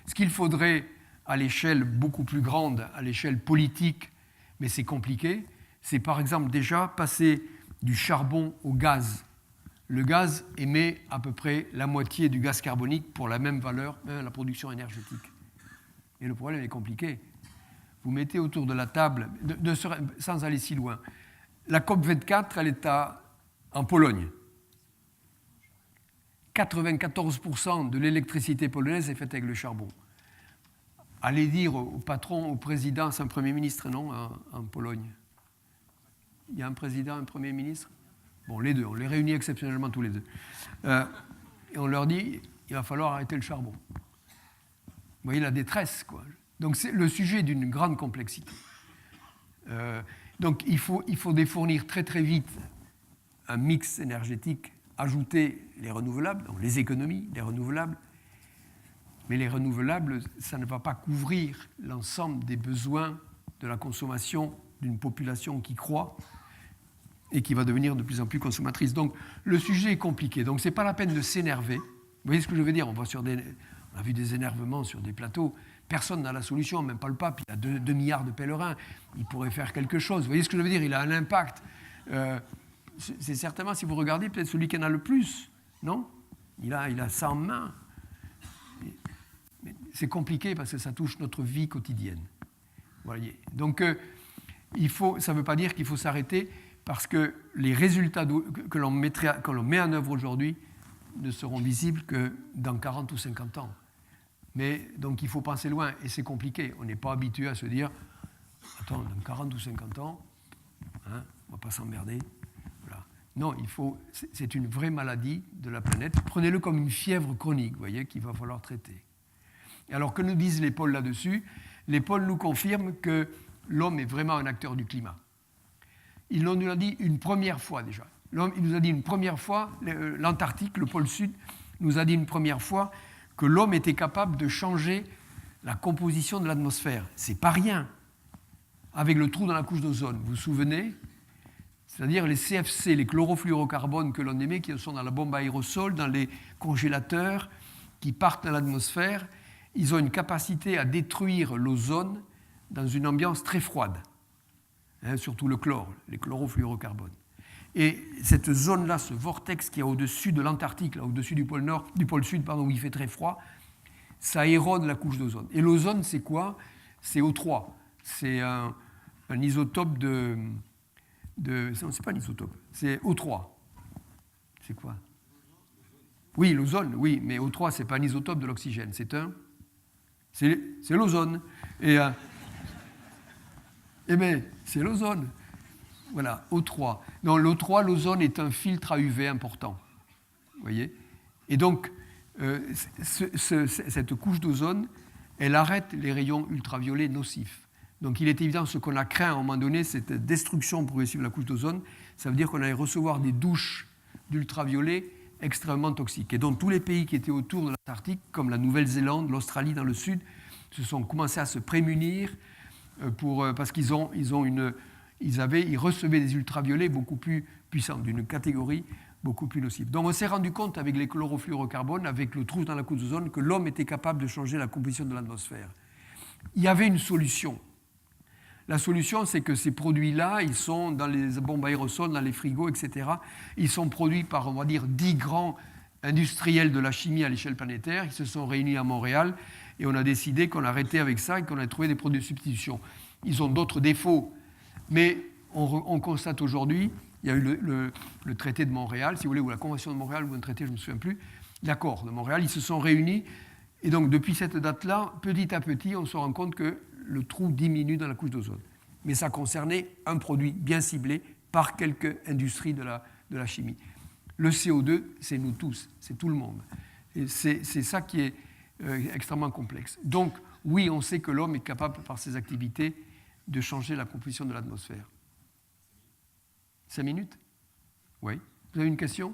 H: Ce qu'il faudrait à l'échelle beaucoup plus grande, à l'échelle politique, mais c'est compliqué, c'est par exemple déjà passer du charbon au gaz. Le gaz émet à peu près la moitié du gaz carbonique pour la même valeur, la production énergétique. Et le problème est compliqué. Vous mettez autour de la table, sans aller si loin, la COP24, elle est en Pologne. 94% de l'électricité polonaise est faite avec le charbon. Allez dire au patron, au président, c'est un Premier ministre, non, en Pologne. Il y a un président, un Premier ministre. Bon, les deux, on les réunit exceptionnellement tous les deux. Et on leur dit, il va falloir arrêter le charbon. Vous voyez la détresse, quoi. Donc le sujet est d'une grande complexité. Donc il faut défournir très très vite un mix énergétique, ajouter les renouvelables, donc les économies, les renouvelables. Mais les renouvelables, ça ne va pas couvrir l'ensemble des besoins de la consommation d'une population qui croît et qui va devenir de plus en plus consommatrice. Donc le sujet est compliqué. Donc ce n'est pas la peine de s'énerver. Vous voyez ce que je veux dire? On a vu des énervements sur des plateaux. Personne n'a la solution, même pas le pape. Il a 2 milliards de pèlerins. Il pourrait faire quelque chose. Vous voyez ce que je veux dire? Il a un impact. C'est certainement, si vous regardez, peut-être celui qui en a le plus. Non? Il a ça en main. Mais c'est compliqué parce que ça touche notre vie quotidienne. Voyez. Donc, ça ne veut pas dire qu'il faut s'arrêter parce que les résultats que l'on met en œuvre aujourd'hui ne seront visibles que dans 40 ou 50 ans. Mais donc il faut penser loin et c'est compliqué. On n'est pas habitué à se dire attends, dans 40 ou 50 ans, on ne va pas s'emmerder. Voilà. Non, c'est une vraie maladie de la planète. Prenez-le comme une fièvre chronique, vous voyez, qu'il va falloir traiter. Et alors que nous disent les pôles là-dessus? Les pôles nous confirment que l'homme est vraiment un acteur du climat. Il nous l'a dit une première fois déjà. Il nous a dit une première fois, l'Antarctique, le pôle sud, nous a dit une première fois que l'homme était capable de changer la composition de l'atmosphère. C'est pas rien. Avec le trou dans la couche d'ozone, vous vous souvenez? C'est-à-dire les CFC, les chlorofluorocarbones que l'on émet, qui sont dans la bombe à aérosol, dans les congélateurs, qui partent dans l'atmosphère, ils ont une capacité à détruire l'ozone dans une ambiance très froide. Surtout le chlore, les chlorofluorocarbones. Et cette zone-là, ce vortex qui est au-dessus de l'Antarctique, là, au-dessus du pôle Sud, où il fait très froid, ça érode la couche d'ozone. Et l'ozone, c'est quoi? C'est O3. C'est un isotope non, c'est pas un isotope, c'est O3. C'est quoi? Oui, l'ozone, oui, mais O3, c'est pas un isotope de l'oxygène, c'est l'ozone. Et bien, c'est l'ozone. Voilà, O3. Non, l'O3, l'ozone est un filtre à UV important. Vous voyez? Et donc, cette couche d'ozone, elle arrête les rayons ultraviolets nocifs. Donc il est évident, ce qu'on a craint à un moment donné, cette destruction progressive de la couche d'ozone, ça veut dire qu'on allait recevoir des douches d'ultraviolets extrêmement toxiques. Et donc tous les pays qui étaient autour de l'Antarctique, comme la Nouvelle-Zélande, l'Australie dans le sud, se sont commencés à se prémunir parce qu'ils recevaient des ultraviolets beaucoup plus puissants, d'une catégorie beaucoup plus nocive. Donc on s'est rendu compte avec les chlorofluorocarbones, avec le trou dans la couche d'ozone, que l'homme était capable de changer la composition de l'atmosphère. Il y avait une solution. La solution, c'est que ces produits-là, ils sont dans les bombes aérosols, dans les frigos, etc. Ils sont produits par, on va dire, 10 grands industriels de la chimie à l'échelle planétaire. Ils se sont réunis à Montréal et on a décidé qu'on arrêtait avec ça et qu'on allait trouver des produits de substitution. Ils ont d'autres défauts, mais on constate aujourd'hui, il y a eu le traité de Montréal, si vous voulez, ou la Convention de Montréal, ou un traité, je ne me souviens plus, l'accord de Montréal, ils se sont réunis. Et donc, depuis cette date-là, petit à petit, on se rend compte que le trou diminue dans la couche d'ozone. Mais ça concernait un produit bien ciblé par quelques industries de la chimie. Le CO2, c'est nous tous, c'est tout le monde. Et c'est ça qui est extrêmement complexe. Donc, oui, on sait que l'homme est capable, par ses activités, de changer la composition de l'atmosphère. 5 minutes ? Oui. Vous avez une question ?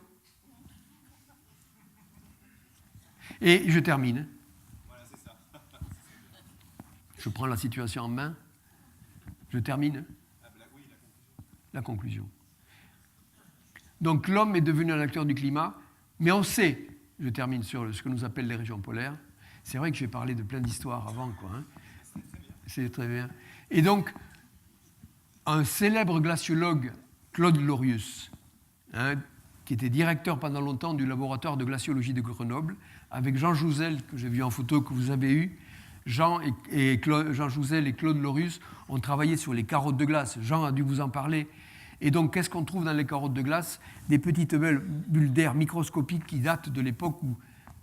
H: Et je termine.
I: Voilà, c'est ça.
H: Je prends la situation en main. Je termine.
I: Oui,
H: la conclusion. Donc l'homme est devenu un acteur du climat, mais on sait, je termine sur ce que nous appelle les régions polaires. C'est vrai que j'ai parlé de plein d'histoires avant, quoi. Hein. C'est très bien. Et donc, un célèbre glaciologue, Claude Lorius, qui était directeur pendant longtemps du laboratoire de glaciologie de Grenoble, avec Jean Jouzel, que j'ai vu en photo, que vous avez eu. Jean Jouzel et Claude Lorius ont travaillé sur les carottes de glace. Jean a dû vous en parler. Et donc, qu'est-ce qu'on trouve dans les carottes de glace ? Des petites bulles d'air microscopiques qui datent de l'époque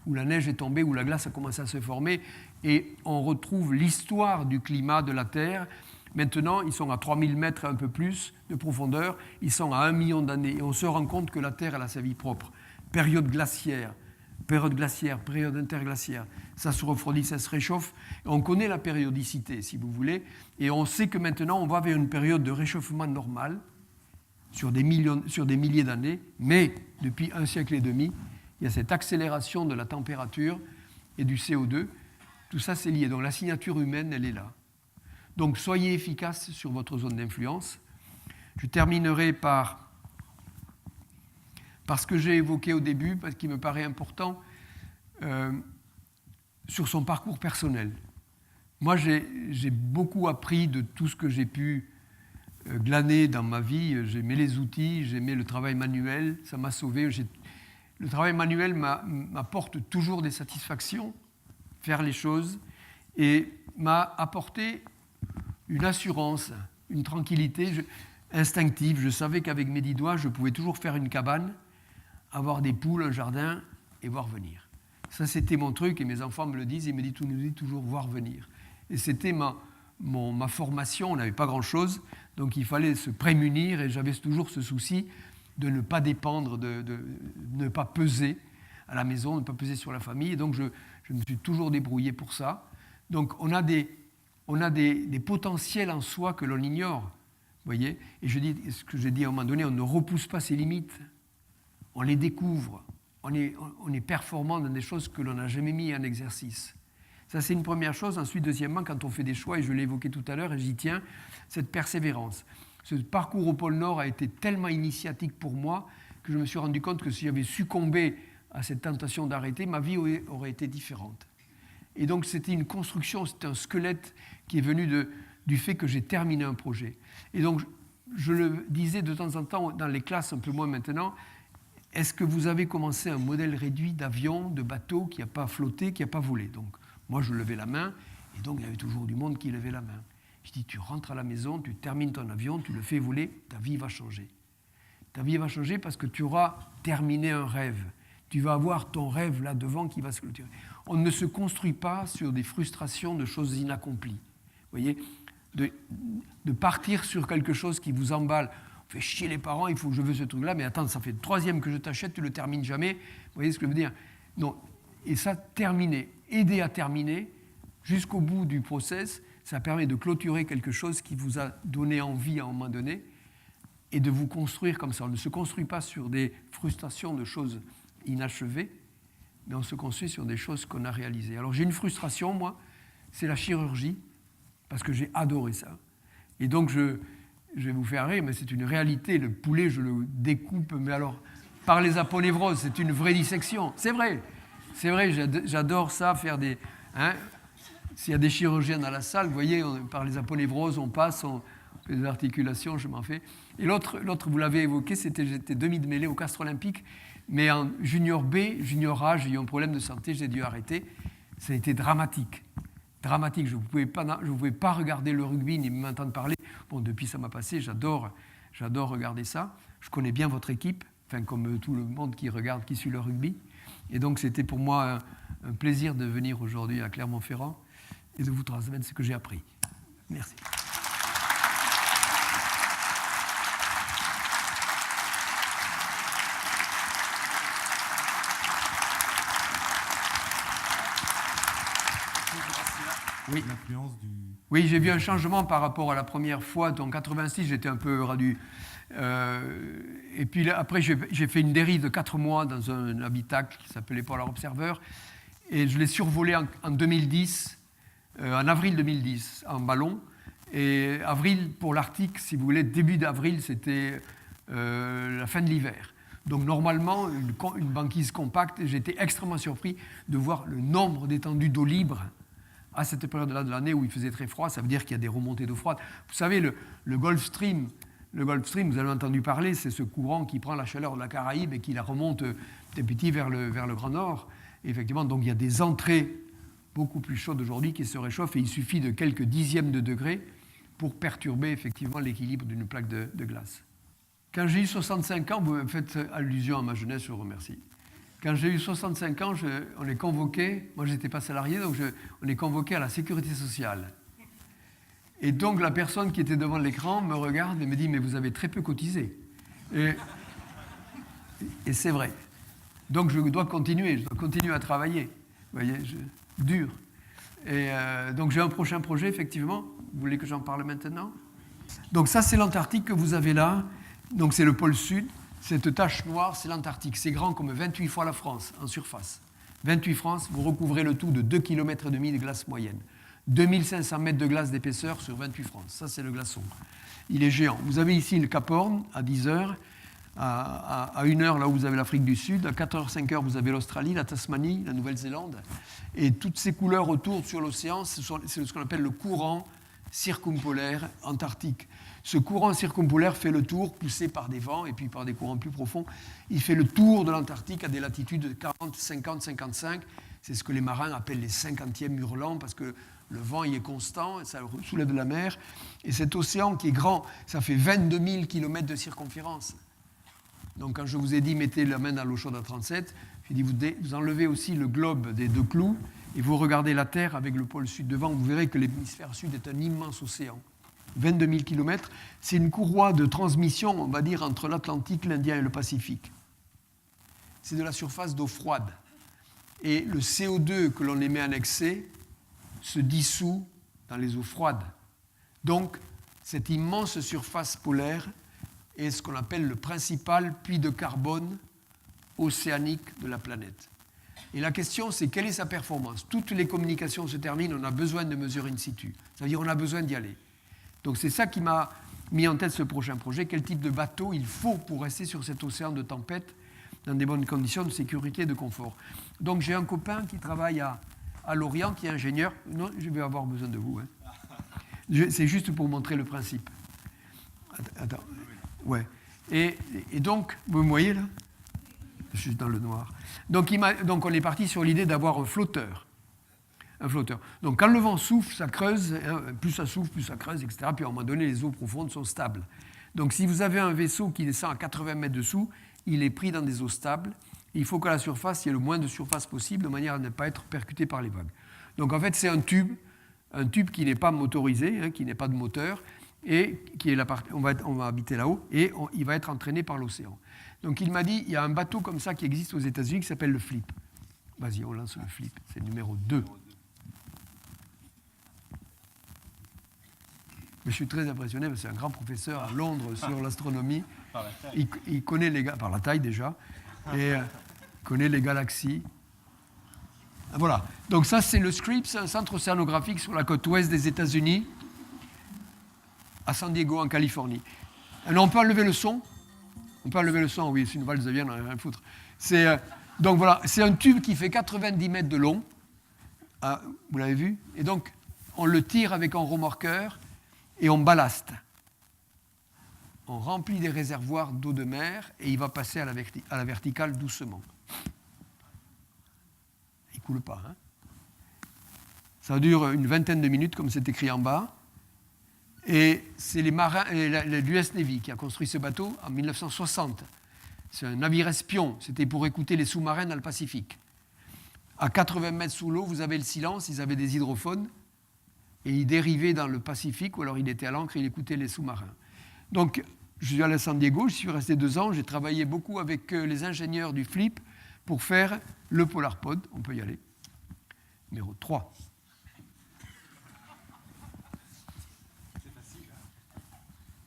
H: où la neige est tombée, où la glace a commencé à se former. Et on retrouve l'histoire du climat de la Terre. Maintenant, ils sont à 3000 mètres, un peu plus de profondeur. Ils sont à 1 million d'années. Et on se rend compte que la Terre, elle a sa vie propre. Période glaciaire, période interglaciaire. Ça se refroidit, ça se réchauffe. Et on connaît la périodicité, si vous voulez. Et on sait que maintenant, on va vers une période de réchauffement normal sur des milliers d'années. Mais depuis 1 siècle et demi, il y a cette accélération de la température et du CO2. Tout ça, c'est lié. Donc la signature humaine, elle est là. Donc soyez efficaces sur votre zone d'influence. Je terminerai par ce que j'ai évoqué au début, parce qu'il me paraît important, sur son parcours personnel. Moi, j'ai beaucoup appris de tout ce que j'ai pu glaner dans ma vie. J'aimais les outils, j'aimais le travail manuel, ça m'a sauvé. Le travail manuel m'apporte toujours des satisfactions, faire les choses, et m'a apporté une assurance, une tranquillité instinctive. Je savais qu'avec mes 10 doigts, je pouvais toujours faire une cabane, avoir des poules, un jardin, et voir venir. Ça, c'était mon truc, et mes enfants me le disent, ils me disent toujours voir venir. Et c'était ma formation, on n'avait pas grand-chose, donc il fallait se prémunir, et j'avais toujours ce souci de ne pas dépendre, de ne pas peser à la maison, de ne pas peser sur la famille, et donc je me suis toujours débrouillé pour ça. Donc on a des potentiels en soi que l'on ignore, voyez. Et je dis ce que j'ai dit à un moment donné, on ne repousse pas ses limites, on les découvre, on est performant dans des choses que l'on n'a jamais mis en exercice. Ça, c'est une première chose. Ensuite, deuxièmement, quand on fait des choix, et je l'ai évoqué tout à l'heure, et j'y tiens, cette persévérance. Ce parcours au pôle Nord a été tellement initiatique pour moi que je me suis rendu compte que si j'avais succombé à cette tentation d'arrêter, ma vie aurait été différente. Et donc, c'était une construction, c'était un squelette qui est venu du fait que j'ai terminé un projet. Et donc, je le disais de temps en temps dans les classes, un peu moins maintenant, est-ce que vous avez commencé un modèle réduit d'avion, de bateau qui n'a pas flotté, qui n'a pas volé ? Donc, moi, je levais la main, et donc il y avait toujours du monde qui levait la main. Je dis, tu rentres à la maison, tu termines ton avion, tu le fais voler, ta vie va changer. Ta vie va changer parce que tu auras terminé un rêve. Tu vas avoir ton rêve là devant qui va se clôturer. On ne se construit pas sur des frustrations de choses inaccomplies. Vous voyez, de partir sur quelque chose qui vous emballe. On fait chier les parents, il faut que je veux ce truc-là, mais attends, ça fait le 3e que je t'achète, tu ne le termines jamais. Vous voyez ce que je veux dire ? Non. Et ça, terminer, aider à terminer, jusqu'au bout du process, ça permet de clôturer quelque chose qui vous a donné envie à un moment donné et de vous construire comme ça. On ne se construit pas sur des frustrations de choses inachevées, mais on se construit sur des choses qu'on a réalisées. Alors j'ai une frustration, moi, c'est la chirurgie, parce que j'ai adoré ça. Et donc je vais vous faire rire, mais c'est une réalité. Le poulet, je le découpe, mais alors, par les aponévroses, c'est une vraie dissection. C'est vrai, j'adore ça, faire des... Hein, s'il y a des chirurgiens dans la salle, vous voyez, par les aponévroses, on passe, on fait des articulations, je m'en fais. Et l'autre, vous l'avez évoqué, j'étais demi de mêlée au Castre Olympique, mais en junior B, junior A, j'ai eu un problème de santé, j'ai dû arrêter. Ça a été dramatique. Dramatique, je ne pouvais pas regarder le rugby ni m'entendre parler. Bon, depuis ça m'a passé, j'adore regarder ça. Je connais bien votre équipe, enfin, comme tout le monde qui suit le rugby. Et donc c'était pour moi un plaisir de venir aujourd'hui à Clermont-Ferrand et de vous transmettre ce que j'ai appris. Merci. Oui. Oui, j'ai vu un changement par rapport à la première fois. Donc, en 86, j'étais un peu radu. Et puis après, j'ai fait une dérive de 4 mois dans un habitacle qui s'appelait Polar Observer. Et je l'ai survolé en 2010, en avril 2010, en ballon. Et avril, pour l'Arctique, si vous voulez, début d'avril, c'était la fin de l'hiver. Donc normalement, une banquise compacte. Et j'étais extrêmement surpris de voir le nombre d'étendues d'eau libre à cette période-là de l'année où il faisait très froid. Ça veut dire qu'il y a des remontées d'eau froide. Vous savez, le Gulf Stream, vous avez entendu parler, c'est ce courant qui prend la chaleur de la Caraïbe et qui la remonte petit petit vers le Grand Nord. Et effectivement, donc il y a des entrées beaucoup plus chaudes aujourd'hui qui se réchauffent et il suffit de quelques dixièmes de degrés pour perturber effectivement l'équilibre d'une plaque de glace. Quand j'ai eu 65 ans, vous me faites allusion à ma jeunesse, je vous remercie. Quand j'ai eu 65 ans, on est convoqué, moi je n'étais pas salarié, donc on est convoqué à la sécurité sociale. Et donc la personne qui était devant l'écran me regarde et me dit « mais vous avez très peu cotisé ». Et c'est vrai. Donc je dois continuer à travailler. Vous voyez, dur. Et donc j'ai un prochain projet, effectivement. Vous voulez que j'en parle maintenant ? Donc ça, c'est l'Antarctique que vous avez là. Donc c'est le pôle sud. Cette tache noire, c'est l'Antarctique. C'est grand comme 28 fois la France en surface. 28 France, vous recouvrez le tout de 2,5 km de glace moyenne. 2500 mètres de glace d'épaisseur sur 28 France. Ça, c'est le glaçon. Il est géant. Vous avez ici le Cap Horn à 10 heures. À 1 heure, là où vous avez l'Afrique du Sud. À 4 heures, 5 heures, vous avez l'Australie, la Tasmanie, la Nouvelle-Zélande. Et toutes ces couleurs autour sur l'océan, c'est ce qu'on appelle le courant circumpolaire antarctique. Ce courant circumpolaire fait le tour, poussé par des vents et puis par des courants plus profonds. Il fait le tour de l'Antarctique à des latitudes de 40, 50, 55. C'est ce que les marins appellent les 50e hurlants parce que le vent y est constant, et ça soulève de la mer. Et cet océan qui est grand, ça fait 22 000 km de circonférence. Donc quand je vous ai dit mettez la main dans l'eau chaude à 37, j'ai dit vous enlevez aussi le globe des 2 clous et vous regardez la Terre avec le pôle sud devant, vous verrez que l'hémisphère sud est un immense océan. 22 000 km, c'est une courroie de transmission, on va dire, entre l'Atlantique, l'Indien et le Pacifique. C'est de la surface d'eau froide. Et le CO2 que l'on émet en excès se dissout dans les eaux froides. Donc, cette immense surface polaire est ce qu'on appelle le principal puits de carbone océanique de la planète. Et la question, c'est quelle est sa performance ? Toutes les communications se terminent, on a besoin de mesures in situ. Ça veut dire qu'on a besoin d'y aller. Donc c'est ça qui m'a mis en tête ce prochain projet. Quel type de bateau il faut pour rester sur cet océan de tempête dans des bonnes conditions de sécurité et de confort. Donc j'ai un copain qui travaille à Lorient, qui est ingénieur. Non, je vais avoir besoin de vous. Hein. C'est juste pour montrer le principe. Attends. Ouais. Et donc, vous me voyez là ? Je suis dans le noir. Donc on est parti sur l'idée d'avoir un flotteur. Un flotteur. Donc quand le vent souffle, ça creuse, hein, plus ça souffle, plus ça creuse, etc. Puis à un moment donné, les eaux profondes sont stables. Donc si vous avez un vaisseau qui descend à 80 mètres dessous, il est pris dans des eaux stables. Il faut qu'à la surface, il y ait le moins de surface possible de manière à ne pas être percuté par les vagues. Donc en fait, c'est un tube qui n'est pas motorisé, hein, qui n'est pas de moteur, et qui est on va habiter là-haut, et il va être entraîné par l'océan. Donc il m'a dit, il y a un bateau comme ça qui existe aux États-Unis qui s'appelle le Flip. Vas-y, on lance le Flip, c'est le numéro 2. Mais je suis très impressionné parce que c'est un grand professeur à Londres sur l'astronomie. Il connaît les par la taille déjà, et connaît les galaxies. Voilà. Donc ça, c'est le SCRIPS, un centre océanographique sur la côte ouest des États-Unis, à San Diego, en Californie. Alors, on peut enlever le son. On peut enlever le son, oui, c'est une valse-avienne, on n'a rien à foutre. Donc voilà, c'est un tube qui fait 90 mètres de long. Ah, vous l'avez vu? Et donc, on le tire avec un remorqueur et on ballaste. On remplit des réservoirs d'eau de mer et il va passer à la verticale doucement. Il ne coule pas. Hein? Ça dure une vingtaine de minutes, comme c'est écrit en bas. Et c'est les marins, l'US Navy qui a construit ce bateau en 1960. C'est un navire espion. C'était pour écouter les sous-marins dans le Pacifique. À 80 mètres sous l'eau, vous avez le silence. Ils avaient des hydrophones. Et ils dérivaient dans le Pacifique, ou alors il était à l'ancre et il écoutait les sous-marins. Donc, je suis allé à San Diego, je suis resté 2 ans. J'ai travaillé beaucoup avec les ingénieurs du FLIP pour faire le Polarpod. On peut y aller. Numéro 3.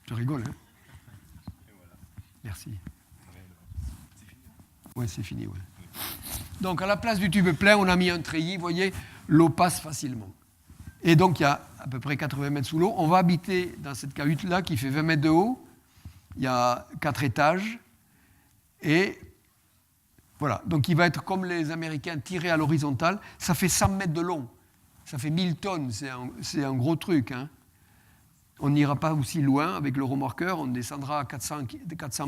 H: Je rigole, hein? Merci. Oui, c'est fini, ouais. Donc, à la place du tube plein, on a mis un treillis. Vous voyez, l'eau passe facilement. Et donc, il y a à peu près 80 mètres sous l'eau. On va habiter dans cette cahute-là qui fait 20 mètres de haut. Il y a 4 étages. Et voilà. Donc, il va être comme les Américains, tiré à l'horizontale. Ça fait 100 mètres de long. Ça fait 1000 tonnes. C'est un gros truc, hein. On n'ira pas aussi loin avec le remorqueur. On descendra à 400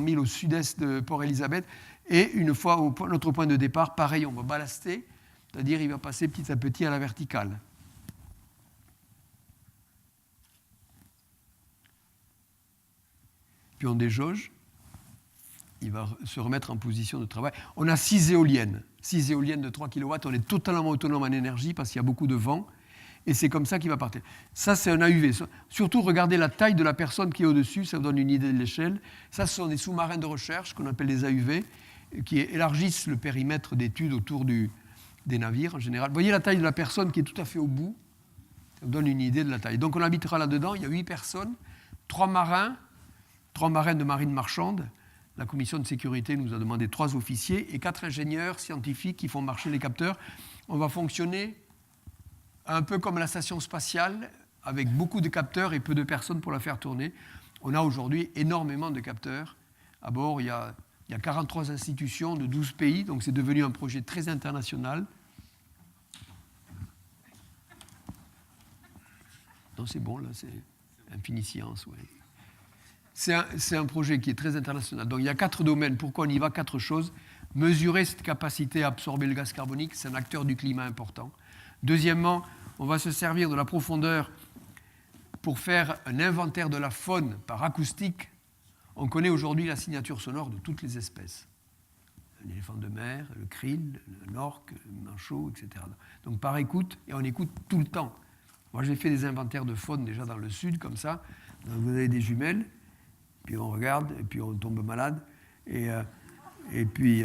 H: 000 au sud-est de Port-Elizabeth. Et une fois à notre point de départ, pareil, on va ballaster. C'est-à-dire il va passer petit à petit à la verticale. Puis on déjauge. Il va se remettre en position de travail. On a 6 éoliennes. 6 éoliennes de 3 kW. On est totalement autonome en énergie parce qu'il y a beaucoup de vent. Et c'est comme ça qu'il va partir. Ça, c'est un AUV. Surtout, regardez la taille de la personne qui est au-dessus. Ça vous donne une idée de l'échelle. Ça, ce sont des sous-marins de recherche qu'on appelle des AUV, qui élargissent le périmètre d'études autour des navires en général. Vous voyez la taille de la personne qui est tout à fait au bout. Ça vous donne une idée de la taille. Donc, on habitera là-dedans. Il y a 8 personnes, 3 marins de marine marchande. La commission de sécurité nous a demandé 3 officiers et 4 ingénieurs scientifiques qui font marcher les capteurs. On va fonctionner un peu comme la station spatiale, avec beaucoup de capteurs et peu de personnes pour la faire tourner. On a aujourd'hui énormément de capteurs. À bord, il y a 43 institutions de 12 pays, donc c'est devenu un projet très international. Non, c'est bon, là, c'est Infiniscience, oui. C'est un projet qui est très international. Donc il y a 4 domaines. Pourquoi on y va? 4 choses. Mesurer cette capacité à absorber le gaz carbonique, c'est un acteur du climat important. Deuxièmement, on va se servir de la profondeur pour faire un inventaire de la faune par acoustique. On connaît aujourd'hui la signature sonore de toutes les espèces. L'éléphant de mer, le krill, l'orque, le manchot, etc. Donc par écoute, et on écoute tout le temps. Moi j'ai fait des inventaires de faune déjà dans le sud, comme ça. Donc, vous avez des jumelles, puis on regarde, et puis on tombe malade. Et puis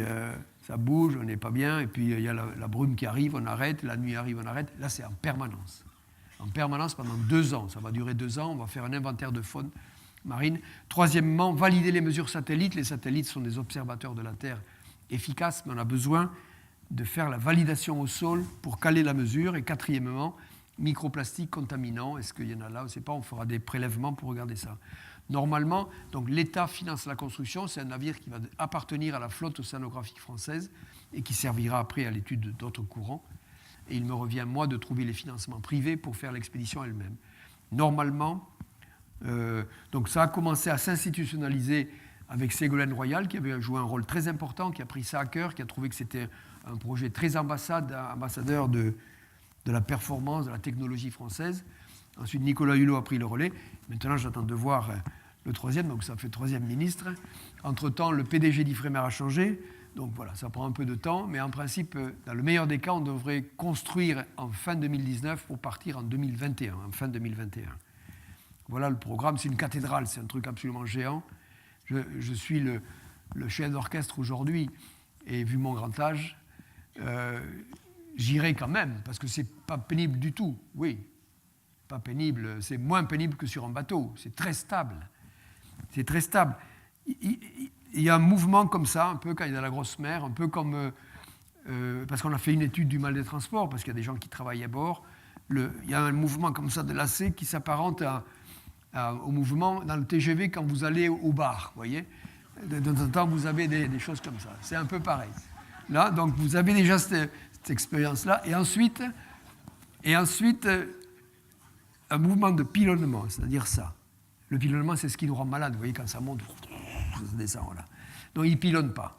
H: ça bouge, on n'est pas bien, et puis il y a la brume qui arrive, on arrête, la nuit arrive, on arrête. Là, c'est en permanence. En permanence pendant 2 ans. Ça va durer 2 ans, on va faire un inventaire de faune marine. Troisièmement, valider les mesures satellites. Les satellites sont des observateurs de la Terre efficaces, mais on a besoin de faire la validation au sol pour caler la mesure. Et quatrièmement, microplastiques contaminants. Est-ce qu'il y en a là? On ne sait pas, on fera des prélèvements pour regarder ça. Normalement, donc l'État finance la construction. C'est un navire qui va appartenir à la flotte océanographique française et qui servira après à l'étude d'autres courants. Et il me revient, moi, de trouver les financements privés pour faire l'expédition elle-même. Normalement, donc ça a commencé à s'institutionnaliser avec Ségolène Royal, qui avait joué un rôle très important, qui a pris ça à cœur, qui a trouvé que c'était un projet très ambassadeur de la performance, de la technologie française. Ensuite, Nicolas Hulot a pris le relais. Maintenant, j'attends de voir le 3e, donc ça fait 3e ministre. Entre-temps, le PDG d'Ifremer a changé. Donc voilà, ça prend un peu de temps, mais en principe, dans le meilleur des cas, on devrait construire en fin 2019 pour partir en 2021, en fin 2021. Voilà le programme, c'est une cathédrale, c'est un truc absolument géant. Je suis le chef d'orchestre aujourd'hui, et vu mon grand âge, j'irai quand même, parce que c'est pas pénible du tout, oui. pas pénible, c'est moins pénible que sur un bateau, c'est très stable. C'est très stable. Il y a un mouvement comme ça, un peu quand il y a la grosse mer, un peu comme... parce qu'on a fait une étude du mal des transports, parce qu'il y a des gens qui travaillent à bord, il y a un mouvement comme ça de lacet qui s'apparente au mouvement dans le TGV quand vous allez au bar, vous voyez. De temps en temps, vous avez des choses comme ça. C'est un peu pareil. Là, donc, vous avez déjà cette expérience-là. Et ensuite, un mouvement de pilonnement, c'est-à-dire ça. Le pilonnement, c'est ce qui nous rend malade. Vous voyez, quand ça monte, ça descend, là. Donc, il ne pilonne pas.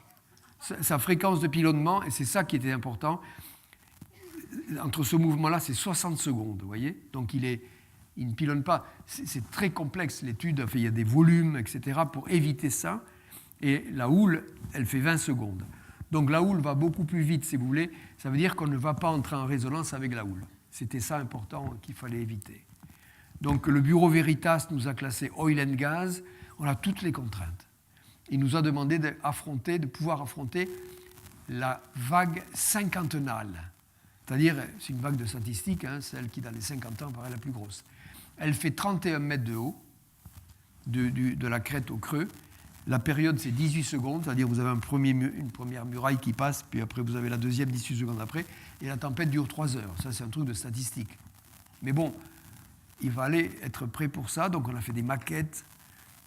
H: Sa fréquence de pilonnement, et c'est ça qui était important, entre ce mouvement-là, c'est 60 secondes, vous voyez. Donc, il ne pilonne pas. C'est très complexe, l'étude. Enfin, il y a des volumes, etc., pour éviter ça. Et la houle, elle fait 20 secondes. Donc, la houle va beaucoup plus vite, si vous voulez. Ça veut dire qu'on ne va pas entrer en résonance avec la houle. C'était ça important qu'il fallait éviter. Donc, le bureau Veritas nous a classé oil and gas. On a toutes les contraintes. Il nous a demandé de pouvoir affronter la vague cinquantennale. C'est-à-dire, c'est une vague de statistiques, hein, celle qui, dans les 50 ans, paraît la plus grosse. Elle fait 31 mètres de haut, de la crête au creux. La période, c'est 18 secondes, c'est-à-dire vous avez une première muraille qui passe, puis après vous avez la deuxième 18 secondes après, et la tempête dure 3 heures. Ça, c'est un truc de statistique. Mais bon, il fallait être prêt pour ça, donc on a fait des maquettes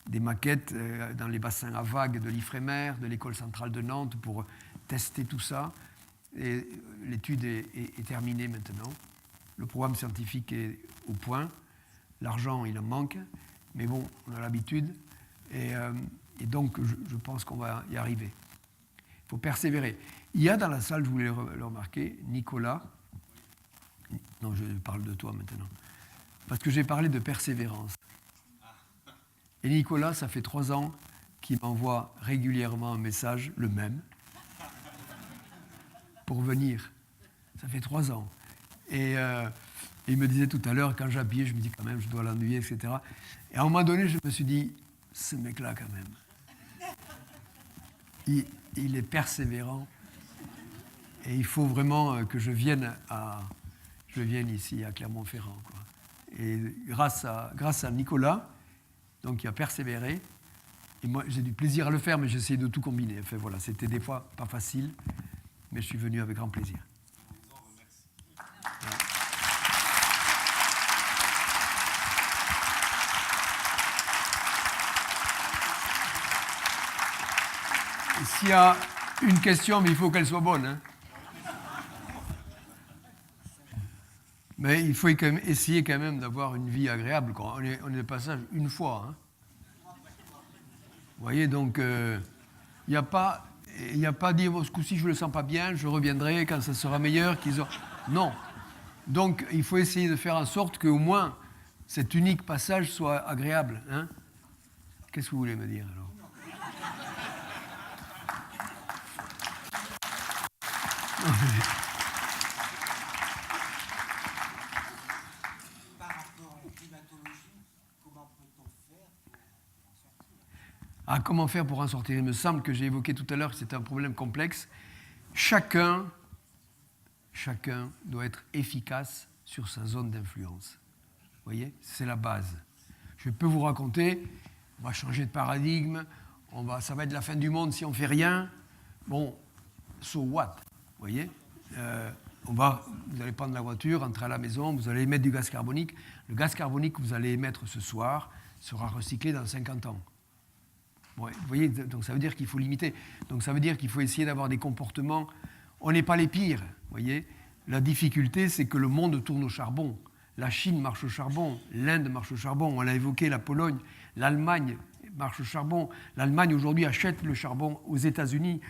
H: dans les bassins à vagues de l'Ifremer, de l'École centrale de Nantes, pour tester tout ça. Et l'étude est terminée maintenant. Le programme scientifique est au point. L'argent, il en manque, mais bon, on a l'habitude. Et donc, je pense qu'on va y arriver. Il faut persévérer. Il y a dans la salle, je voulais le remarquer, Nicolas. Non, je parle de toi maintenant. Parce que j'ai parlé de persévérance. Et Nicolas, ça fait 3 ans qu'il m'envoie régulièrement un message, le même, pour venir. Ça fait 3 ans. Et il me disait tout à l'heure, quand j'habillais, je me dis quand même, je dois l'ennuyer, etc. Et à un moment donné, je me suis dit, ce mec-là, quand même, il est persévérant. Et il faut vraiment que je vienne ici, à Clermont-Ferrand, quoi. Et grâce à Nicolas, donc il a persévéré, et moi j'ai du plaisir à le faire, mais j'essaie de tout combiner. Enfin voilà, c'était des fois pas facile, mais je suis venu avec grand plaisir. Et s'il y a une question, mais il faut qu'elle soit bonne, hein. Mais il faut quand même essayer quand même d'avoir une vie agréable, quoi. On est de passage une fois, hein. Vous voyez, donc il n'y a pas dire ce coup-ci je ne le sens pas bien, je reviendrai quand ça sera meilleur. Non. Donc il faut essayer de faire en sorte qu'au moins cet unique passage soit agréable, hein. Qu'est-ce que vous voulez me dire alors? Ah, comment faire pour en sortir? Il me semble que j'ai évoqué tout à l'heure que c'était un problème complexe. Chacun doit être efficace sur sa zone d'influence. Vous voyez? C'est la base. Je peux vous raconter, on va changer de paradigme, ça va être la fin du monde si on ne fait rien. Bon, so what? Vous voyez? Vous allez prendre la voiture, rentrer à la maison, vous allez émettre du gaz carbonique. Le gaz carbonique que vous allez émettre ce soir sera recyclé dans 50 ans. Bon, vous voyez, donc ça veut dire qu'il faut limiter. Donc ça veut dire qu'il faut essayer d'avoir des comportements. On n'est pas les pires, vous voyez. La difficulté, c'est que le monde tourne au charbon. La Chine marche au charbon, l'Inde marche au charbon, on l'a évoqué, la Pologne, l'Allemagne marche au charbon. L'Allemagne aujourd'hui achète le charbon aux États-Unis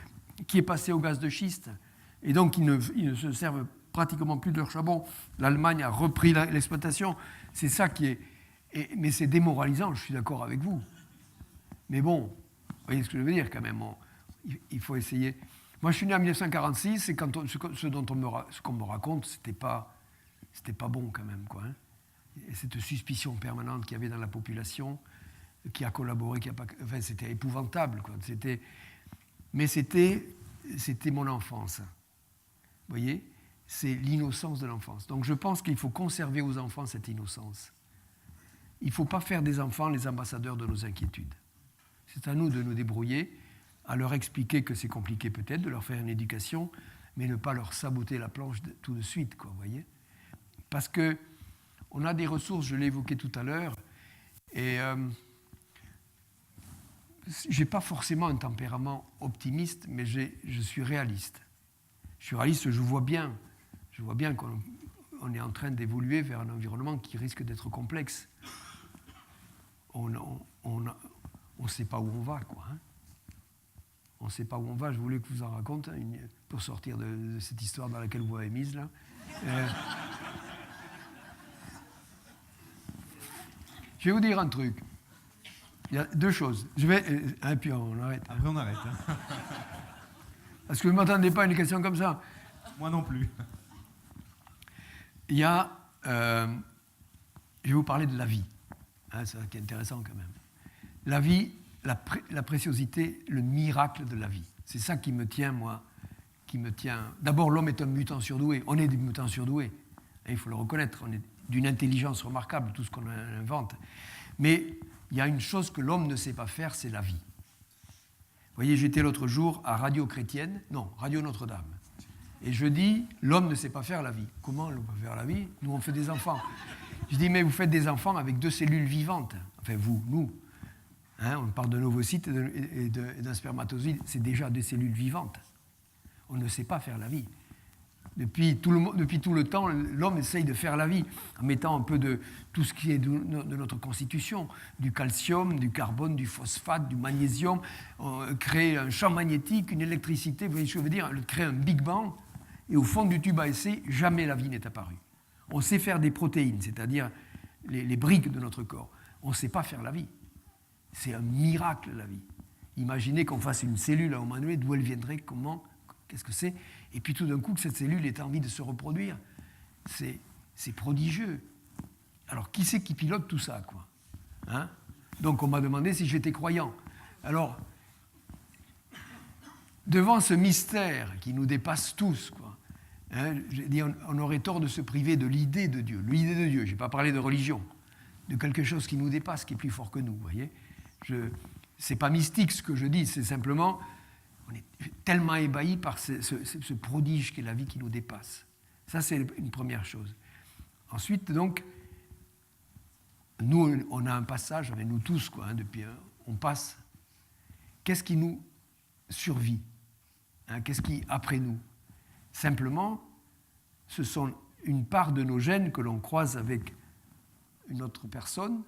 H: qui est passé au gaz de schiste. Et donc ils ne se servent pratiquement plus de leur charbon. L'Allemagne a repris l'exploitation. C'est ça qui est... mais c'est démoralisant, je suis d'accord avec vous. Mais bon, vous voyez ce que je veux dire quand même, il faut essayer. Moi, je suis né en 1946 et ce qu'on me raconte, c'était pas bon quand même, quoi, hein. Et cette suspicion permanente qu'il y avait dans la population, qui a collaboré, enfin, c'était épouvantable, quoi. Mais c'était mon enfance, vous voyez. c'est l'innocence de l'enfance. Donc je pense qu'il faut conserver aux enfants cette innocence. Il ne faut pas faire des enfants les ambassadeurs de nos inquiétudes. C'est à nous de nous débrouiller, à leur expliquer que c'est compliqué peut-être, de leur faire une éducation, mais ne pas leur saboter la planche tout de suite, quoi, vous voyez. Parce qu'on a des ressources, je l'ai évoqué tout à l'heure, et je n'ai pas forcément un tempérament optimiste, mais je suis réaliste. Je suis réaliste, je vois bien qu'on est en train d'évoluer vers un environnement qui risque d'être complexe. On ne sait pas où on va, quoi. Hein. On ne sait pas où on va. Je voulais que je vous en raconte pour sortir de cette histoire dans laquelle vous m'avez mise, là. Je vais vous dire un truc. Il y a deux choses. Puis on arrête.
I: Après, on arrête. Hein.
H: Parce que vous ne m'attendez pas à une question comme ça.
I: Moi non plus.
H: Il y a... je vais vous parler de la vie. Hein, c'est ça qui est intéressant quand même. La vie, la préciosité, le miracle de la vie. C'est ça qui me tient, moi. D'abord, l'homme est un mutant surdoué. On est des mutants surdoués. Et il faut le reconnaître. On est d'une intelligence remarquable, tout ce qu'on invente. Mais il y a une chose que l'homme ne sait pas faire, c'est la vie. Vous voyez, j'étais l'autre jour à Radio Notre-Dame. Et je dis, l'homme ne sait pas faire la vie. Comment l'homme peut faire la vie? Nous, on fait des enfants. Je dis, mais vous faites des enfants avec 2 cellules vivantes. Enfin, nous. Hein, on parle de ovocytes et d'un spermatozoïde. C'est déjà des cellules vivantes. On ne sait pas faire la vie. Depuis tout le temps, l'homme essaye de faire la vie en mettant un peu de tout ce qui est de notre constitution, du calcium, du carbone, du phosphate, du magnésium, créer un champ magnétique, une électricité, vous voyez ce que je veux dire, créer un Big Bang, et au fond du tube à essai, jamais la vie n'est apparue. On sait faire des protéines, c'est-à-dire les briques de notre corps. On ne sait pas faire la vie. C'est un miracle, la vie. Imaginez qu'on fasse une cellule à un moment donné, d'où elle viendrait, comment, qu'est-ce que c'est? Et puis tout d'un coup, que cette cellule ait envie de se reproduire. C'est prodigieux. Alors, qui c'est qui pilote tout ça, quoi, hein? Donc, on m'a demandé si j'étais croyant. Alors, devant ce mystère qui nous dépasse tous, quoi, hein, j'ai dit, on aurait tort de se priver de l'idée de Dieu. L'idée de Dieu, je n'ai pas parlé de religion, de quelque chose qui nous dépasse, qui est plus fort que nous, vous voyez. Ce n'est pas mystique ce que je dis, c'est simplement... On est tellement ébahis par ce prodige qu'est la vie qui nous dépasse. Ça, c'est une première chose. Ensuite, donc, nous, on a un passage, avec nous tous, quoi, hein, depuis, on passe. Qu'est-ce qui nous survit, hein, qu'est-ce qui après nous? Simplement, ce sont une part de nos gènes que l'on croise avec une autre personne.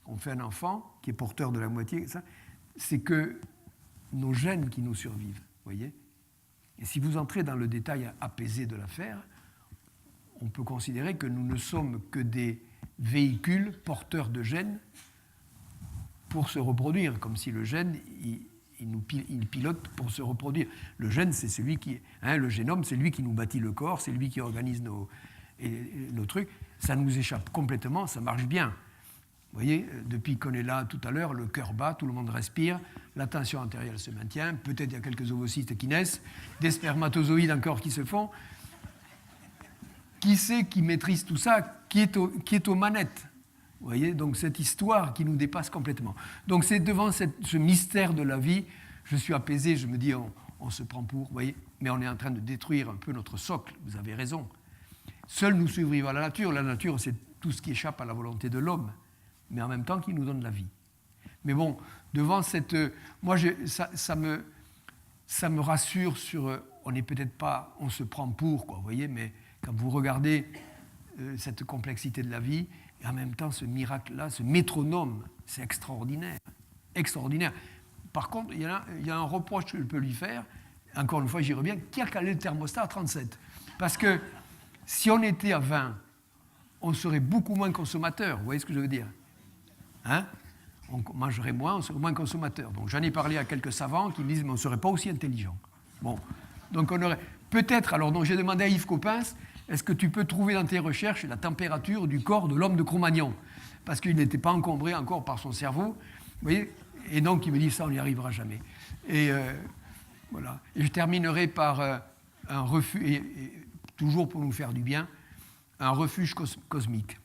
H: On fait un enfant qui est porteur de la moitié. Ça, c'est que nos gènes qui nous survivent, vous voyez. Et si vous entrez dans le détail apaisé de l'affaire, on peut considérer que nous ne sommes que des véhicules porteurs de gènes pour se reproduire, comme si le gène, il pilote pour se reproduire. Le gène, c'est celui qui... Hein, le génome, c'est lui qui nous bâtit le corps, c'est lui qui organise nos trucs. Ça nous échappe complètement, ça marche bien. Vous voyez, depuis qu'on est là tout à l'heure, le cœur bat, tout le monde respire, la tension artérielle se maintient, peut-être il y a quelques ovocytes qui naissent, des spermatozoïdes encore qui se font. Qui c'est qui maîtrise tout ça, qui est aux manettes? Vous voyez, donc cette histoire qui nous dépasse complètement. Donc c'est devant ce mystère de la vie, je suis apaisé, je me dis, on se prend pour, vous voyez, mais on est en train de détruire un peu notre socle, vous avez raison. Seul nous survivons à la nature c'est tout ce qui échappe à la volonté de l'homme, mais en même temps qui nous donne la vie. Mais bon, devant cette... Moi, ça me rassure sur... On n'est peut-être pas... On se prend pour, quoi, vous voyez, mais quand vous regardez cette complexité de la vie, et en même temps ce miracle-là, ce métronome, c'est extraordinaire. Extraordinaire. Par contre, il y a un reproche que je peux lui faire, encore une fois, j'y reviens, qui a calé le thermostat à 37? Parce que si on était à 20, on serait beaucoup moins consommateur, vous voyez ce que je veux dire? Hein? On mangerait moins, on serait moins consommateur. Donc j'en ai parlé à quelques savants qui me disent mais on ne serait pas aussi intelligent. Bon, donc on aurait peut-être. Alors donc j'ai demandé à Yves Coppens, est-ce que tu peux trouver dans tes recherches la température du corps de l'homme de Cro-Magnon? Parce qu'il n'était pas encombré encore par son cerveau. Vous voyez? Et donc il me dit ça on n'y arrivera jamais. Et voilà. Et je terminerai par un refus. toujours pour nous faire du bien, un refuge cosmique.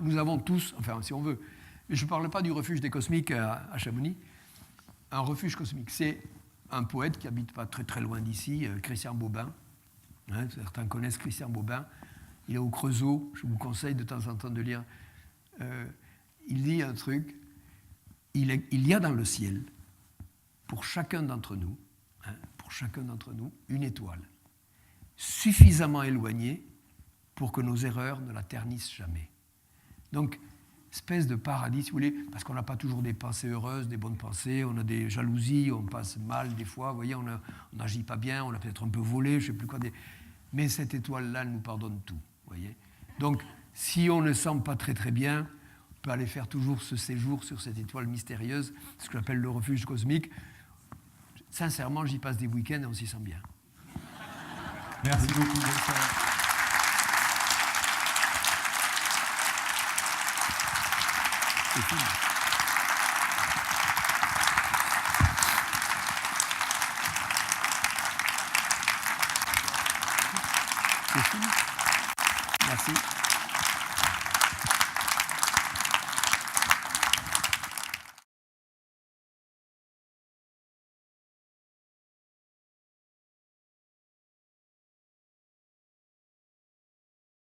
H: Nous avons tous, enfin si on veut, mais je ne parle pas du refuge des cosmiques à Chamonix, un refuge cosmique. C'est un poète qui habite pas très très loin d'ici, Christian Bobin. Hein, certains connaissent Christian Bobin. Il est au Creusot, je vous conseille de temps en temps de lire. Il dit un truc, il y a dans le ciel, pour chacun d'entre nous, une étoile, suffisamment éloignée pour que nos erreurs ne la ternissent jamais. Donc, espèce de paradis, si vous voulez, parce qu'on n'a pas toujours des pensées heureuses, des bonnes pensées, on a des jalousies, on passe mal des fois, vous voyez, on n'agit pas bien, on a peut-être un peu volé, je ne sais plus quoi. Mais cette étoile-là, elle nous pardonne tout, vous voyez. Donc, si on ne sent pas très très bien, on peut aller faire toujours ce séjour sur cette étoile mystérieuse, ce que j'appelle le refuge cosmique. Sincèrement, j'y passe des week-ends et on s'y sent bien.
I: Merci beaucoup.
H: C'est fini. C'est fini. Merci.